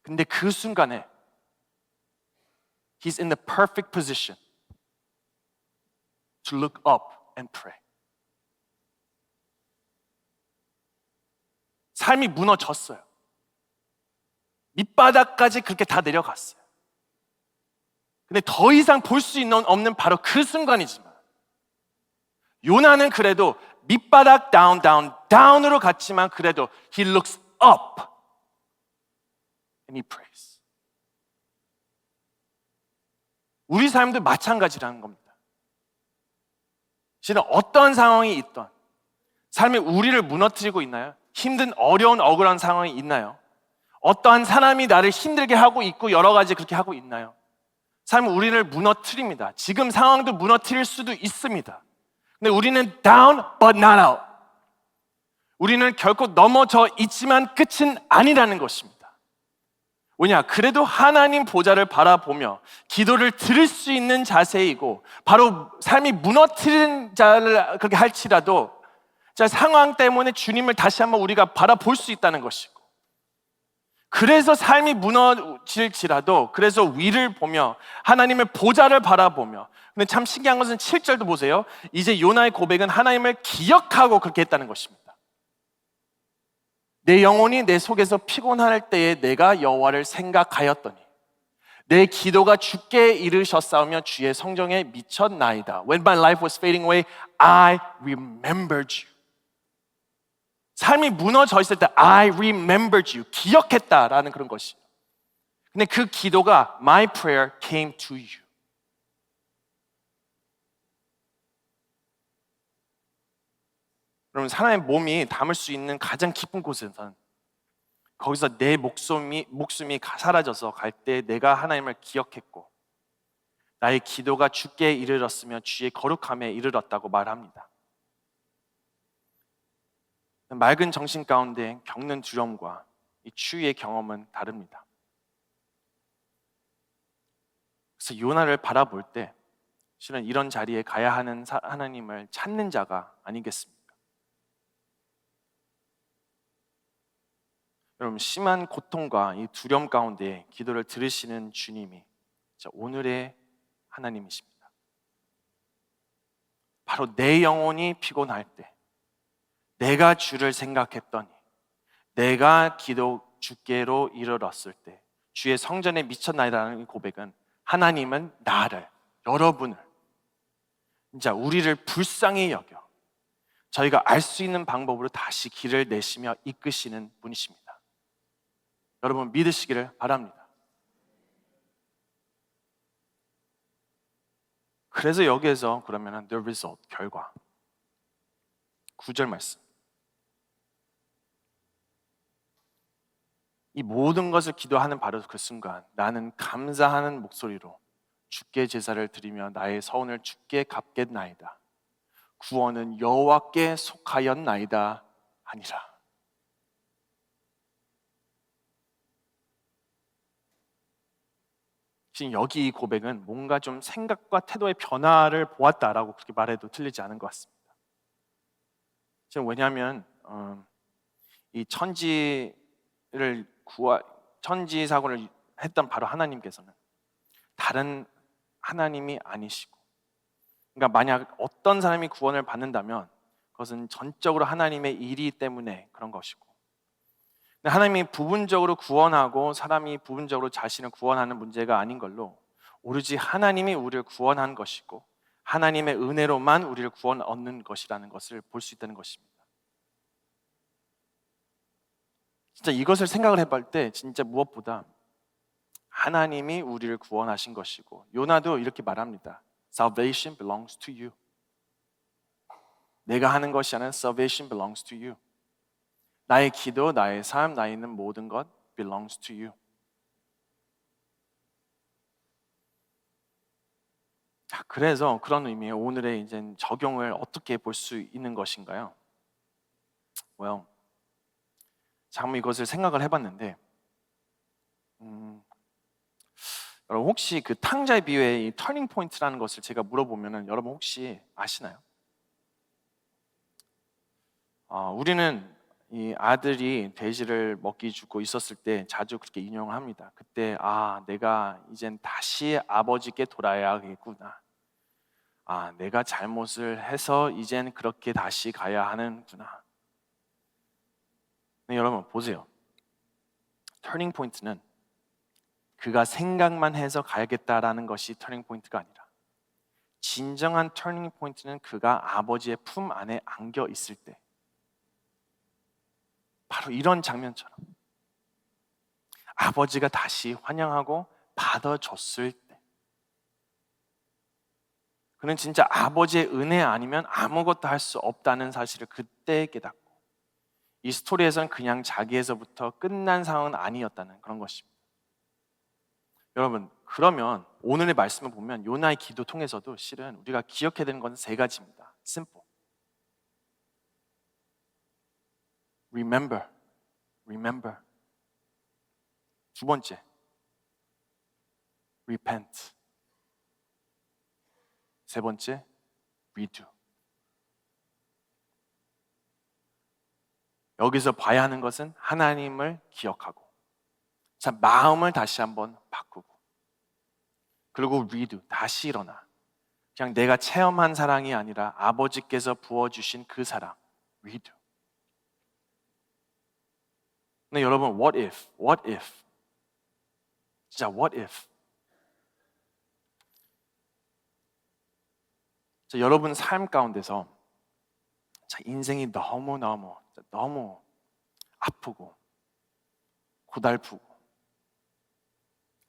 근데 그 순간에 he's in the perfect position to look up and pray. 삶이 무너졌어요. 밑바닥까지 그렇게 다 내려갔어요. 근데 더 이상 볼 수 없는 바로 그 순간이지만 요나는 그래도 밑바닥 down, down, down으로 갔지만 그래도 he looks up and he prays. 우리 삶도 마찬가지라는 겁니다. 실은 어떤 상황이 있던 삶이 우리를 무너뜨리고 있나요? 힘든 어려운 억울한 상황이 있나요? 어떠한 사람이 나를 힘들게 하고 있고 여러 가지 그렇게 하고 있나요? 삶은 우리를 무너뜨립니다. 지금 상황도 무너뜨릴 수도 있습니다. 근데 우리는 down but not out. 우리는 결코 넘어져 있지만 끝은 아니라는 것입니다. 뭐냐? 그래도 하나님 보좌를 바라보며 기도를 들을 수 있는 자세이고, 바로 삶이 무너뜨린 자를 그렇게 할지라도 자, 상황 때문에 주님을 다시 한번 우리가 바라볼 수 있다는 것이고, 그래서 삶이 무너질지라도 그래서 위를 보며 하나님의 보좌를 바라보며. 근데 참 신기한 것은 7절도 보세요. 이제 요나의 고백은 하나님을 기억하고 그렇게 했다는 것입니다. 내 영혼이 내 속에서 피곤할 때에 내가 여호와를 생각하였더니 내 기도가 주께 이르셨사오며 주의 성정에 미쳤나이다. When my life was fading away, I remembered you. 삶이 무너져 있을 때 I remembered you, 기억했다라는 그런 것이. 근데 그 기도가 my prayer came to you. 여러분, 사람의 몸이 담을 수 있는 가장 깊은 곳에서는 거기서 내 목숨이 사라져서 갈 때 내가 하나님을 기억했고 나의 기도가 주께 이르렀으며 주의 거룩함에 이르렀다고 말합니다. 맑은 정신 가운데 겪는 두려움과 이 추위의 경험은 다릅니다. 그래서 요나를 바라볼 때 실은 이런 자리에 가야 하는 하나님을 찾는 자가 아니겠습니까? 여러분, 심한 고통과 이 두려움 가운데 기도를 들으시는 주님이 오늘의 하나님이십니다. 바로 내 영혼이 피곤할 때 내가 주를 생각했더니 내가 기도 주께로 이르렀을 때 주의 성전에 미쳤나이다라는 고백은 하나님은 나를, 여러분을, 진짜 우리를 불쌍히 여겨 저희가 알 수 있는 방법으로 다시 길을 내시며 이끄시는 분이십니다. 여러분, 믿으시기를 바랍니다. 그래서 여기에서 그러면 the result, 결과 9절 말씀, 이 모든 것을 기도하는 바로 그 순간 나는 감사하는 목소리로 주께 제사를 드리며 나의 서운을 주께 갚겠나이다. 구원은 여호와께 속하였나이다 하니라. 지금 여기 이 고백은 뭔가 좀 생각과 태도의 변화를 보았다라고 그렇게 말해도 틀리지 않은 것 같습니다. 지금 왜냐하면 이 천지 사고를 했던 바로 하나님께서는 다른 하나님이 아니시고, 그러니까 만약 어떤 사람이 구원을 받는다면 그것은 전적으로 하나님의 일이 때문에 그런 것이고, 하나님이 부분적으로 구원하고 사람이 부분적으로 자신을 구원하는 문제가 아닌 걸로 오로지 하나님이 우리를 구원한 것이고 하나님의 은혜로만 우리를 구원 얻는 것이라는 것을 볼 수 있다는 것입니다. 진짜 이것을 생각을 해볼 때 진짜 무엇보다 하나님이 우리를 구원하신 것이고, 요나도 이렇게 말합니다. Salvation belongs to you. 내가 하는 것이 아니라 salvation belongs to you. 나의 기도, 나의 삶, 나에 있는 모든 것 belongs to you. 자, 그래서 그런 의미의 오늘의 이제 적용을 어떻게 볼 수 있는 것인가요? Well, 잠깐 이것을 생각을 해봤는데, 여러분 혹시 그 탕자의 비유의 이 터닝 포인트라는 것을 제가 물어보면은 여러분 혹시 아시나요? 우리는 이 아들이 돼지를 먹이 주고 있었을 때 자주 그렇게 인용을 합니다. 그때 내가 이젠 다시 아버지께 돌아야겠구나. 내가 잘못을 해서 이젠 그렇게 다시 가야 하는구나. 네, 여러분 보세요. 터닝 포인트는 그가 생각만 해서 가야겠다라는 것이 터닝 포인트가 아니라, 진정한 터닝 포인트는 그가 아버지의 품 안에 안겨 있을 때, 바로 이런 장면처럼 아버지가 다시 환영하고 받아줬을 때, 그는 진짜 아버지의 은혜 아니면 아무것도 할 수 없다는 사실을 그때 깨닫고, 이 스토리에서는 그냥 자기에서부터 끝난 상황은 아니었다는 그런 것입니다. 여러분, 그러면 오늘의 말씀을 보면 요나의 기도 통해서도 실은 우리가 기억해야 되는 것은 세 가지입니다. Simple. Remember. 두 번째, repent. 세 번째, redo. 여기서 봐야 하는 것은 하나님을 기억하고, 자, 마음을 다시 한번 바꾸고, 그리고 redo, 다시 일어나. 그냥 내가 체험한 사랑이 아니라 아버지께서 부어주신 그 사랑, redo. 근데 여러분, what if? What if? 진짜 what if? 자, 여러분 삶 가운데서 자, 인생이 너무 아프고 고달프고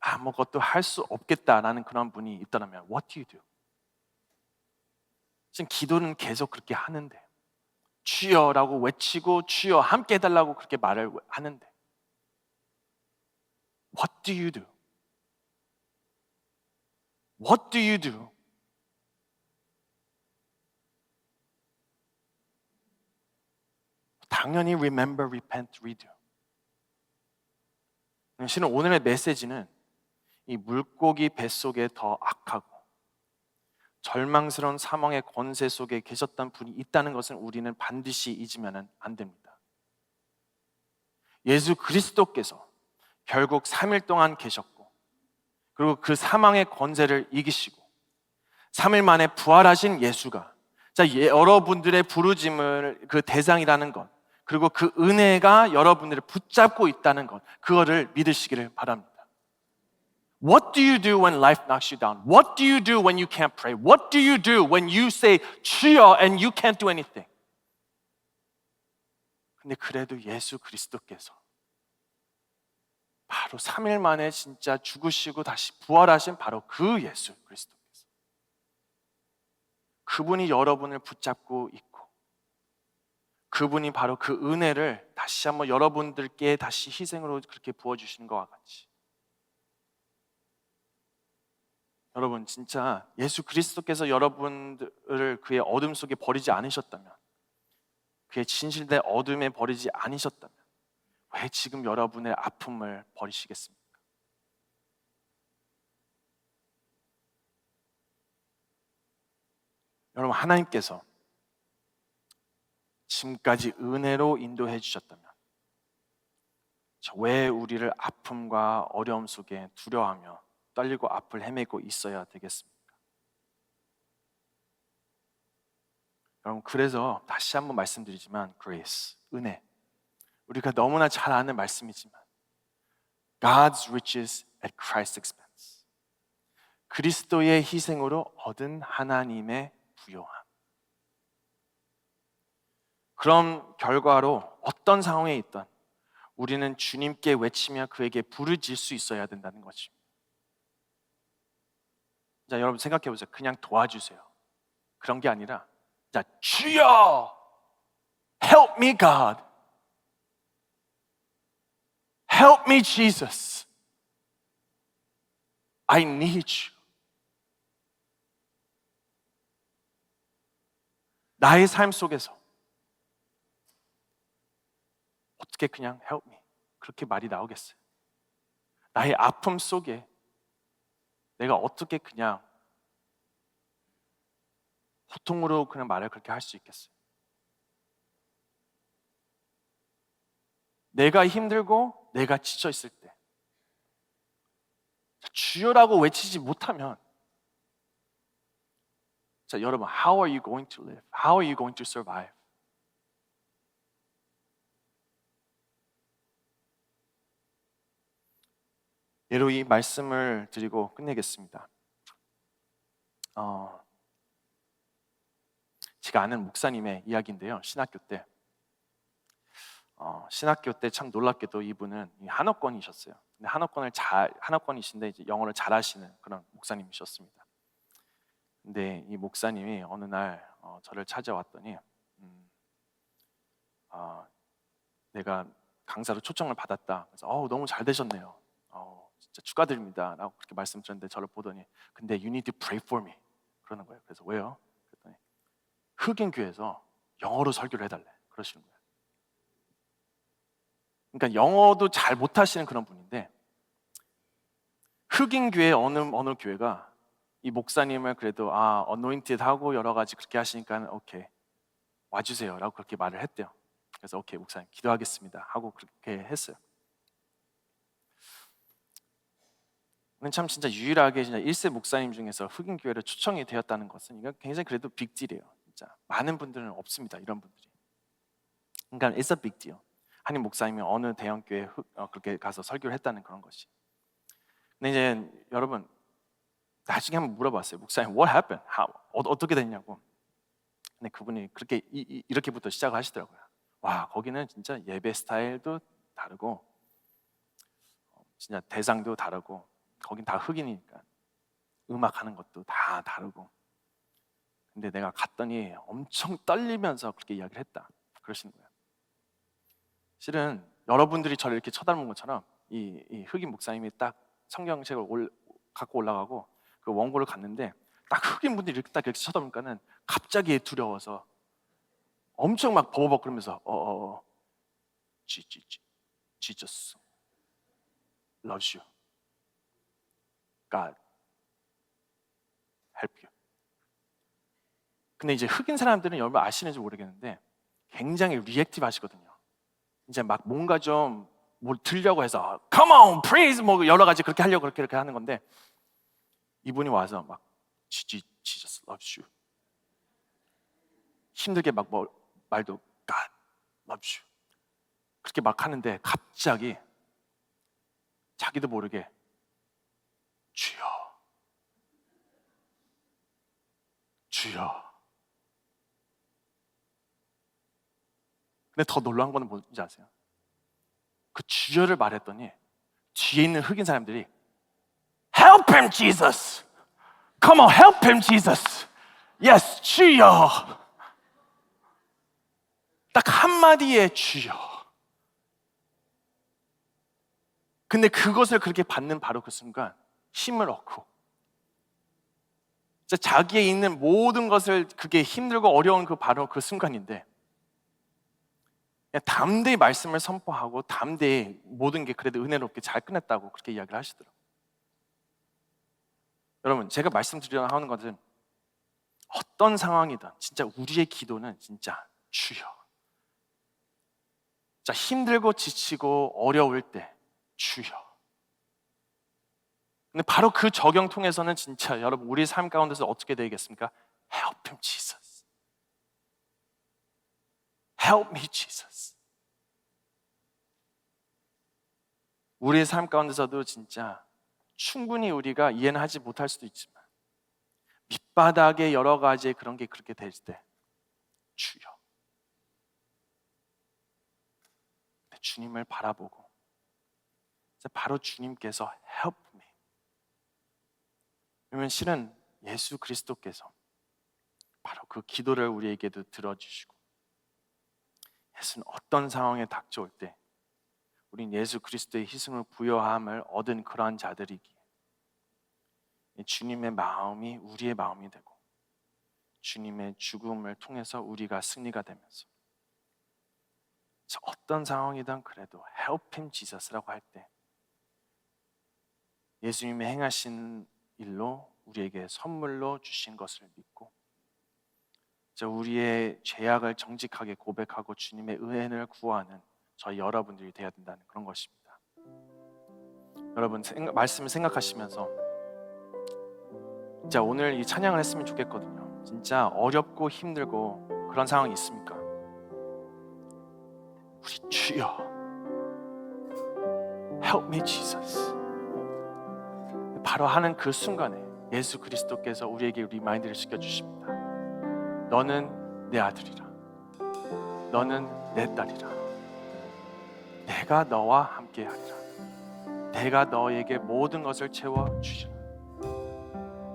아무것도 할 수 없겠다라는 그런 분이 있다면 what do you do? 지금 기도는 계속 그렇게 하는데, 주여라고 외치고 주여 함께 해달라고 그렇게 말을 하는데 what do you do? What do you do? 당연히 remember, repent, redo. 실은 오늘의 메시지는 이 물고기 뱃속에 더 악하고 절망스러운 사망의 권세 속에 계셨던 분이 있다는 것은 우리는 반드시 잊으면 안 됩니다. 예수 그리스도께서 결국 3일 동안 계셨고, 그리고 그 사망의 권세를 이기시고 3일 만에 부활하신 예수가, 자, 여러분들의 부르짐을 그 대상이라는 것, 그리고 그 은혜가 여러분들을 붙잡고 있다는 것, 그거를 믿으시기를 바랍니다. What do you do when life knocks you down? What do you do when you can't pray? What do you do when you say 주여 and you can't do anything? 근데 그래도 예수 그리스도께서 바로 3일 만에 진짜 죽으시고 다시 부활하신 바로 그 예수 그리스도께서, 그분이 여러분을 붙잡고 있고, 그분이 바로 그 은혜를 다시 한번 여러분들께 다시 희생으로 그렇게 부어주시는 것과 같이, 여러분 진짜 예수 그리스도께서 여러분들을 그의 어둠 속에 버리지 않으셨다면, 그의 진실된 어둠에 버리지 않으셨다면 왜 지금 여러분의 아픔을 버리시겠습니까? 여러분, 하나님께서 지금까지 은혜로 인도해 주셨다면 왜 우리를 아픔과 어려움 속에 두려워하며 떨리고 앞을 헤매고 있어야 되겠습니까? 여러분, 그래서 다시 한번 말씀드리지만 grace, 은혜, 우리가 너무나 잘 아는 말씀이지만 God's riches at Christ's expense, 그리스도의 희생으로 얻은 하나님의 부요함. 그런 결과로 어떤 상황에 있든 우리는 주님께 외치며 그에게 부르짖을 수 있어야 된다는 거죠. 자, 여러분 생각해 보세요. 그냥 도와주세요, 그런 게 아니라, 자, 주여, help me God, help me Jesus, I need you. 나의 삶 속에서 어떻게 그냥 help me 그렇게 말이 나오겠어요? 나의 아픔 속에 내가 어떻게 그냥 보통으로 그냥 말을 그렇게 할 수 있겠어요? 내가 힘들고 내가 지쳐 있을 때 주여라고 외치지 못하면, 자, 여러분, how are you going to live? How are you going to survive? 예로 이 말씀을 드리고 끝내겠습니다. 제가 아는 목사님의 이야기인데요. 신학교 때 참 놀랍게도 이분은 한어권이셨어요. 근데 한어권이신데 이제 영어를 잘하시는 그런 목사님이셨습니다. 근데 이 목사님이 어느 날 저를 찾아왔더니 내가 강사로 초청을 받았다. 그래서 너무 잘 되셨네요. 진짜 축하드립니다 라고 그렇게 말씀드렸는데, 저를 보더니 근데 you need to pray for me 그러는 거예요. 그래서 왜요? 그랬더니 흑인 교회에서 영어로 설교를 해달래 그러시는 거예요. 그러니까 영어도 잘 못하시는 그런 분인데, 흑인 교회 어느 교회가 이 목사님을 그래도 어노인티드 하고 여러 가지 그렇게 하시니까 오케이 와주세요라고 그렇게 말을 했대요. 그래서 오케이 목사님 기도하겠습니다 하고 그렇게 했어요. 근데 참 진짜 유일하게 진짜 1세 목사님 중에서 흑인 교회를 초청이 되었다는 것은 이건 굉장히 그래도 빅딜이에요. 진짜 많은 분들은 없습니다. 이런 분들이. 그러니까 it's a big deal. 한인 목사님이 어느 대형 교회에 그렇게 가서 설교를 했다는 그런 것이. 근데 이제 여러분 나중에 한번 물어봤어요. 목사님 what happened? 어떻게 됐냐고. 근데 그분이 그렇게 이렇게부터 시작을 하시더라고요. 와 거기는 진짜 예배 스타일도 다르고 진짜 대상도 다르고 거긴 다 흑인이니까 음악하는 것도 다 다르고 근데 내가 갔더니 엄청 떨리면서 그렇게 이야기를 했다 그러시는 거예요. 실은 여러분들이 저를 이렇게 쳐다본 것처럼 이 흑인 목사님이 딱 성경책을 갖고 올라가고 그 원고를 갔는데 딱 흑인 분들이 이렇게 딱 이렇게 쳐다보니까는 갑자기 두려워서 엄청 막 버벅 그러면서 Jesus loves you. God help you. 근데 이제 흑인 사람들은 여러분 아시는지 모르겠는데 굉장히 리액티브 하시거든요. 이제 막 뭔가 좀 뭘 들려고 해서 come on, praise 뭐 여러 가지 그렇게 하려고 그렇게 하는 건데 이분이 와서 막 Jesus loves you. 힘들게 막 말도 God loves you. 그렇게 막 하는데 갑자기 자기도 모르게 주여 주여. 근데 더 놀라운 거는 뭔지 아세요? 그 주여를 말했더니 뒤에 있는 흑인 사람들이 Help him, Jesus! Come on, help him, Jesus! Yes, 주여! 딱 한마디에 주여. 근데 그것을 그렇게 받는 바로 그 순간 힘을 얻고 자기에 있는 모든 것을 그게 힘들고 어려운 바로 그 순간인데 그냥 담대히 말씀을 선포하고 담대히 모든 게 그래도 은혜롭게 잘 끝냈다고 그렇게 이야기를 하시더라고요. 여러분 제가 말씀드리려고 하는 것은 어떤 상황이든 진짜 우리의 기도는 진짜 주여. 자 힘들고 지치고 어려울 때 주여. 근데 바로 그 적용 통해서는 진짜 여러분 우리 삶 가운데서 어떻게 되겠습니까? Help him, Jesus. Help me, Jesus. 우리의 삶 가운데서도 진짜 충분히 우리가 이해는 하지 못할 수도 있지만 밑바닥에 여러 가지 그런 게 그렇게 될 때 주여. 주님을 바라보고 바로 주님께서 help me. 그러면 실은 예수 그리스도께서 바로 그 기도를 우리에게도 들어주시고 예수는 어떤 상황에 닥쳐올 때 우린 예수 그리스도의 희생을 부여함을 얻은 그러한 자들이기에 주님의 마음이 우리의 마음이 되고 주님의 죽음을 통해서 우리가 승리가 되면서 어떤 상황이든 그래도 help him Jesus라고 할 때 예수님의 행하신 일로 우리에게 선물로 주신 것을 믿고 우리의 죄악을 정직하게 고백하고 주님의 은혜를 구하는 저희 여러분들이 되어야 된다는 그런 것입니다. 여러분 말씀을 생각하시면서 진짜 오늘 이 찬양을 했으면 좋겠거든요. 진짜 어렵고 힘들고 그런 상황이 있습니까? 우리 주여 Help me Jesus 바로 하는 그 순간에 예수 그리스도께서 우리에게 리마인드를 시켜주십니다. 너는 내 아들이라 너는 내 딸이라 내가 너와 함께 하리라 내가 너에게 모든 것을 채워주시라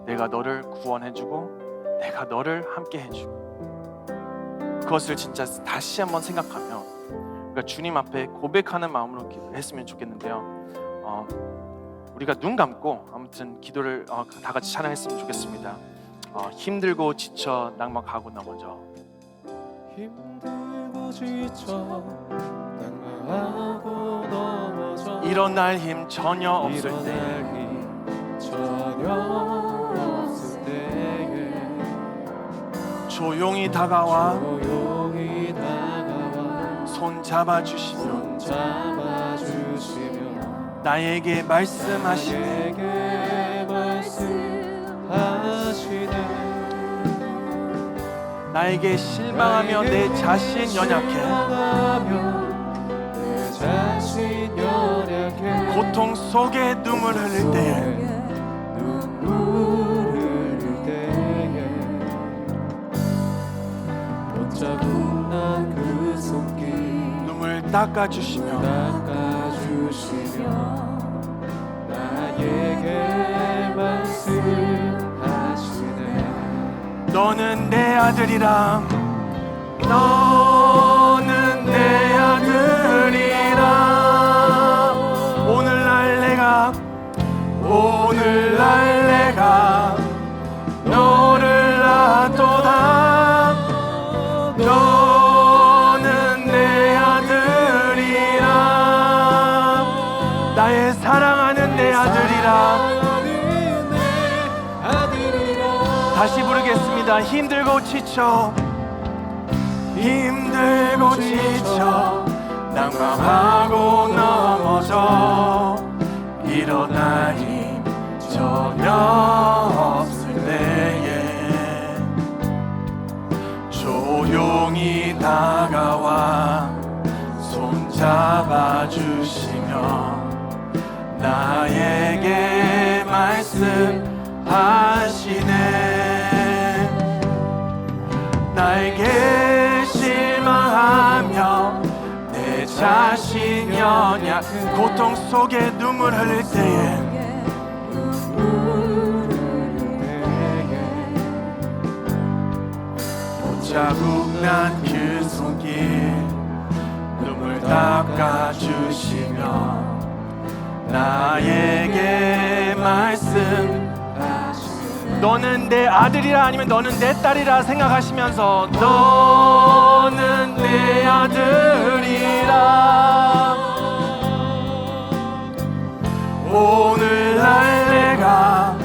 내가 너를 구원해주고 내가 너를 함께 해주고 그것을 진짜 다시 한번 생각하며 그러니까 주님 앞에 고백하는 마음으로 했으면 좋겠는데요. 우리가 눈 감고 아무튼 기도를 다 같이 찬양했으면 좋겠습니다. 힘들고 지쳐 낙망하고 넘어져
힘들고 지쳐 낙망하고 넘어져
일어날 힘 전혀 없을
일어날
때
힘
조용히 다가와
조용히 다가와
손 잡아주시며
잡아주시며
나에게 말씀하시네.
나에게 말씀하시네.
나에게 실망하며 내 자신 연약해
내 자신 연약해
고통 속에 눈물 흘릴 때에
눈물 흘릴 때에 pot자국 난 그 손길
눈물 닦아주시며
닦아주시며 나에게 말씀하시네.
너는 내 아들이라 너는 내 아들이라 오늘날 내가 너를 놔도다 너는 내 아들이라 나의 사랑하는 내 아들이라. 다시 부르겠습니다. 힘들고 지쳐 난감하고 넘어져 일어나니 전혀 없을 때에 조용히 다가와 손 잡아주시며 나에게 말씀하시네. 나에게 실망하며 내 자신 연약 고통 속에 눈물 흘릴 때에 자국 난 그 손길 눈물 닦아주시며 나에게 말씀하시네. 너는 내 아들이라 아니면 너는 내 딸이라 생각하시면서 너는 내 아들이라 오늘날 내가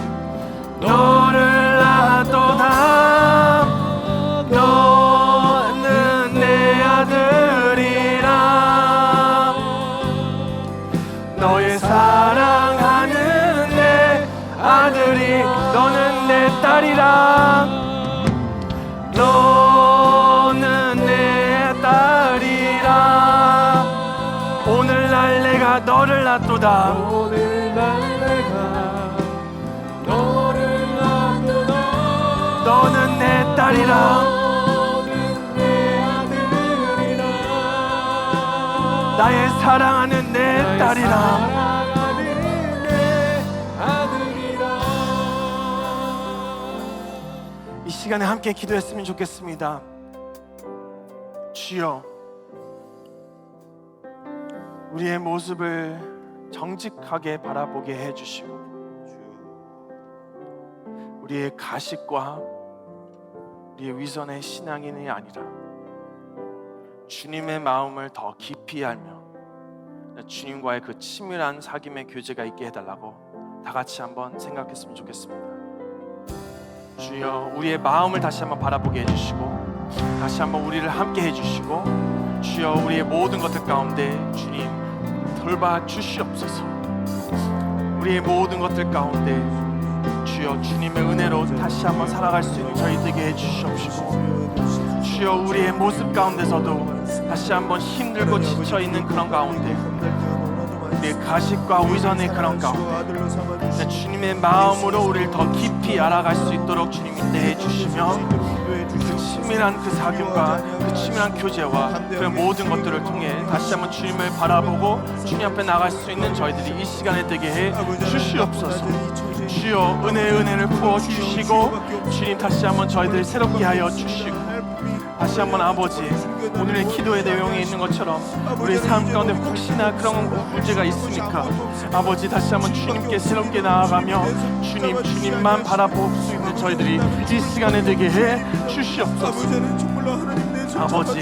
너를 놔도다 너는 내 아들이라 너의 사랑하는 내 아들이 너는 내 딸이라 너는 내 딸이라 오늘날 내가 너를 놔도다 너는 내 딸이라 나의 사랑하는 내 딸이라 이 시간에 함께 기도했으면 좋겠습니다. 주여 우리의 모습을 정직하게 바라보게 해주시고 우리의 가식과 우리의 위선의 신앙이 아니라 주님의 마음을 더 깊이 알며 주님과의 그 친밀한 사귐의 교제가 있게 해달라고 다 같이 한번 생각했으면 좋겠습니다. 주여 우리의 마음을 다시 한번 바라보게 해주시고 다시 한번 우리를 함께 해주시고 주여 우리의 모든 것들 가운데 주님 돌봐 주시옵소서. 우리의 모든 것들 가운데 주여 주님의 은혜로 다시 한번 살아갈 수 있는 저희 되게 해주시옵시고 주여 우리의 모습 가운데서도 다시 한번 힘들고 지쳐있는 그런 가운데 우리의 가식과 위선의 그런 가운데 주님의 마음으로 우리를 더 깊이 알아갈 수 있도록 주님 인도해 주시며 그 친밀한 그 사귐과 그 친밀한 교제와 그 모든 것들을 통해 다시 한번 주님을 바라보고 주님 앞에 나갈 수 있는 저희들이 이 시간에 되게 해 주시옵소서. 주여 은혜를 부어 주시고 주님 다시 한번 저희들 새롭게 하여 주시고 다시 한번 아버지 오늘의 기도의 내용에 있는 것처럼 우리의 삶 가운데 혹시나 그런 문제가 있으니까 아버지 다시 한번 주님께 새롭게 나아가며 주님만 바라볼 수 있는 저희들이 이 시간에 되게 해 주시옵소서. 아버지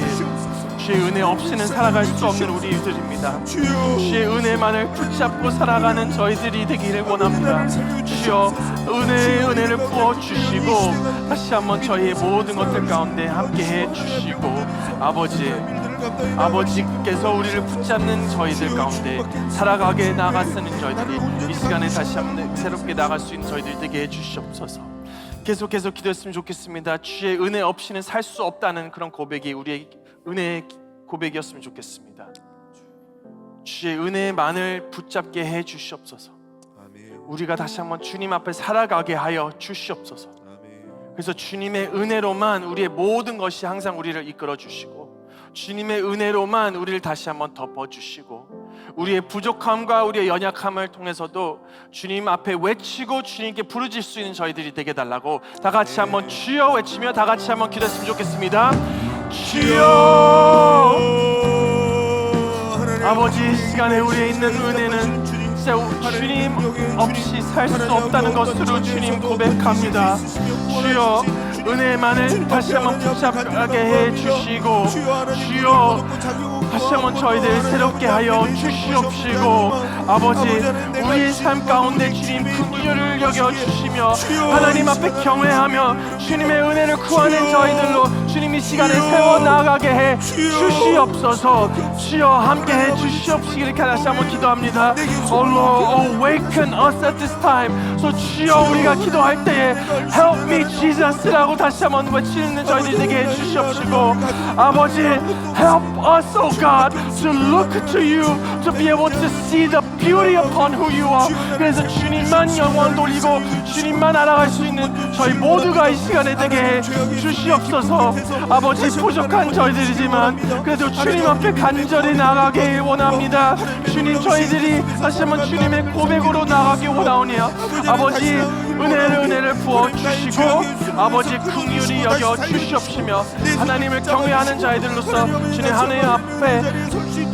주의 은혜 없이는 살아갈 수 없는 우리들입니다. 주의 은혜만을 붙잡고 살아가는 저희들이 되기를 원합니다. 주여 은혜의 은혜를 부어주시고 다시 한번 저희의 모든 것들 가운데 함께해 주시고 아버지께서 우리를 붙잡는 저희들 가운데 살아가게 나아가는 저희들이 이 시간에 다시 한번 새롭게 나아갈 수 있는 저희들 되게 해주시옵소서. 계속해서 기도했으면 좋겠습니다. 주의 은혜 없이는 살 수 없다는 그런 고백이 우리의 은혜의 고백이었으면 좋겠습니다. 주의 은혜만을 붙잡게 해 주시옵소서. 우리가 다시 한번 주님 앞에 살아가게 하여 주시옵소서. 그래서 주님의 은혜로만 우리의 모든 것이 항상 우리를 이끌어 주시고 주님의 은혜로만 우리를 다시 한번 덮어주시고 우리의 부족함과 우리의 연약함을 통해서도 주님 앞에 외치고 주님께 부르짖을 수 있는 저희들이 되게 달라고 다 같이 한번 주여 외치며 다 같이 한번 기도했으면 좋겠습니다. 주여. 아버지, 이 시간에 우리에 있는 은혜는 진짜 주님 없이 살 수 없다는 것으로 주님 고백합니다. 주여 은혜만을 다시 한번 붙잡게 해주시고 주여 다시 한번 저희들 새롭게 하여 주시옵시고 아버지, 우리의 삶 가운데 주님 긍휼을 여겨주시며 하나님 앞에 경외하며 주님의 은혜를 구하는 저희들로 주님 이 시간에 세워나가게 해 주시옵소서. 주여 함께 해 주시옵시기를 다시 한번 기도합니다. Oh Lord, awaken us at this time. So 주여 우리가 기도할 때에 Help me Jesus라고 다시 한번 외치는 저희들 되게 해주시옵시고 아버지, Help us, oh God, to look to you, to be able to see the beauty upon who you are. 그래서 주님만 영광 돌리고 주님만 알아갈 수 있는 저희 모두가 이 시간에 되게 해 주시옵소서. 아버지, 부족한 저희들이지만 그래도 주님 앞에 간절히 나가길 원합니다. 주님, 저희들이 다시 한번 주님의 고백으로 나가기 원하오니 아버지 은혜를 부어주시고 아버지 긍휼히 여겨 주시옵시며 하나님을 경외하는 자들로서 주님 하나님 앞에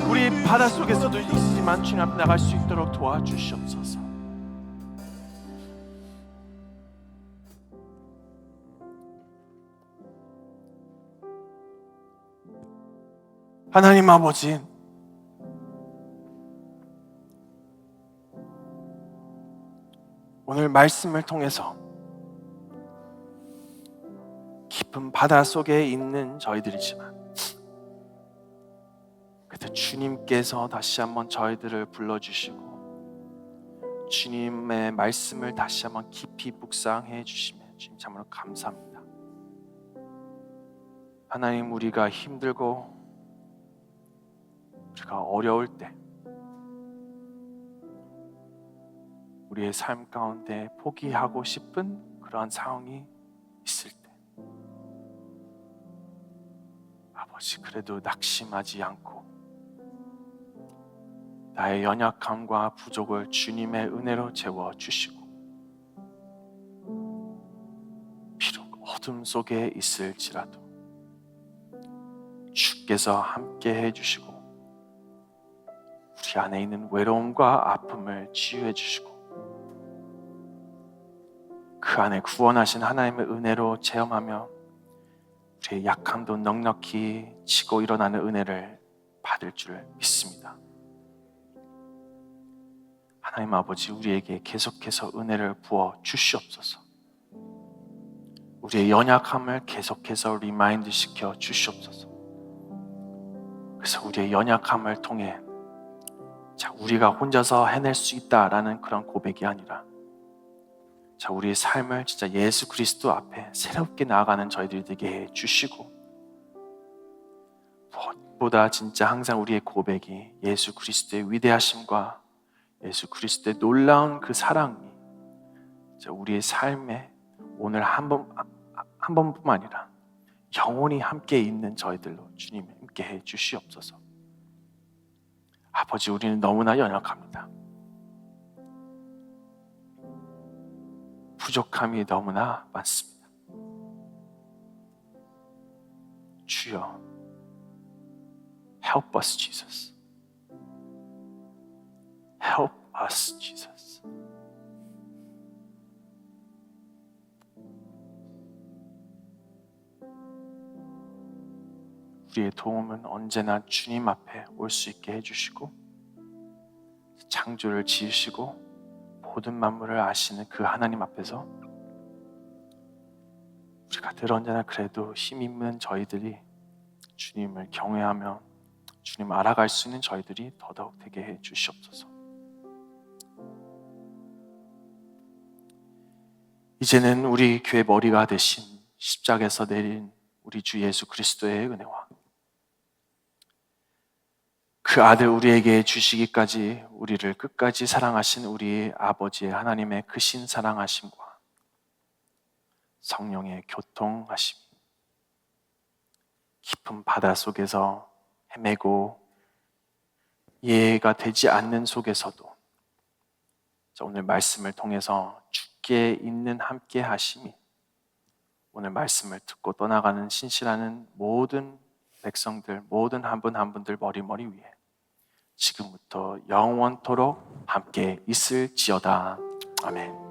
우리 바닷속에서도 있지만 주님 앞에 나갈 수 있도록 도와주시옵소서. 하나님 아버지, 오늘 말씀을 통해서 깊은 바다 속에 있는 저희들이지만 그래도 주님께서 다시 한번 저희들을 불러주시고 주님의 말씀을 다시 한번 깊이 묵상해 주시면 주님 참으로 감사합니다. 하나님, 우리가 힘들고 우리가 어려울 때 우리의 삶 가운데 포기하고 싶은 그러한 상황이 있을 때 아버지, 그래도 낙심하지 않고 나의 연약함과 부족을 주님의 은혜로 채워주시고 비록 어둠 속에 있을지라도 주께서 함께 해주시고 우리 안에 있는 외로움과 아픔을 치유해 주시고 그 안에 구원하신 하나님의 은혜로 체험하며 우리의 약함도 넉넉히 치고 일어나는 은혜를 받을 줄 믿습니다. 하나님 아버지, 우리에게 계속해서 은혜를 부어 주시옵소서. 우리의 연약함을 계속해서 리마인드 시켜 주시옵소서. 그래서 우리의 연약함을 통해 우리가 혼자서 해낼 수 있다라는 그런 고백이 아니라 우리의 삶을 진짜 예수 그리스도 앞에 새롭게 나아가는 저희들이 되게 해 주시고 무엇보다 진짜 항상 우리의 고백이 예수 그리스도의 위대하심과 예수 그리스도의 놀라운 그 사랑이 우리의 삶에 오늘 한 번뿐만 아니라 영원히 함께 있는 저희들로 주님 함께 해 주시옵소서. 아버지, 우리는 너무나 연약합니다. 부족함이 너무나 많습니다. 주여, help us, Jesus. Help us, Jesus. 우리의 도움은 언제나 주님 앞에 올 수 있게 해주시고, 창조를 지으시고 모든 만물을 아시는 그 하나님 앞에서 우리가 늘 언제나 그래도 힘 있는 저희들이 주님을 경외하며 주님 알아갈 수 있는 저희들이 더더욱 되게 해 주시옵소서. 이제는 우리 교회 머리가 되신 십자가에서 내린 우리 주 예수 그리스도의 은혜와 그 아들 우리에게 주시기까지 우리를 끝까지 사랑하신 우리 아버지의 하나님의 크신 사랑하심과 성령의 교통하심, 깊은 바다 속에서 헤매고 이해가 되지 않는 속에서도 오늘 말씀을 통해서 주께 있는 함께 하심이 오늘 말씀을 듣고 떠나가는 신실하는 모든 백성들, 모든 한 분 한 분들 머리머리 위에 지금부터 영원토록 함께 있을지어다. 아멘.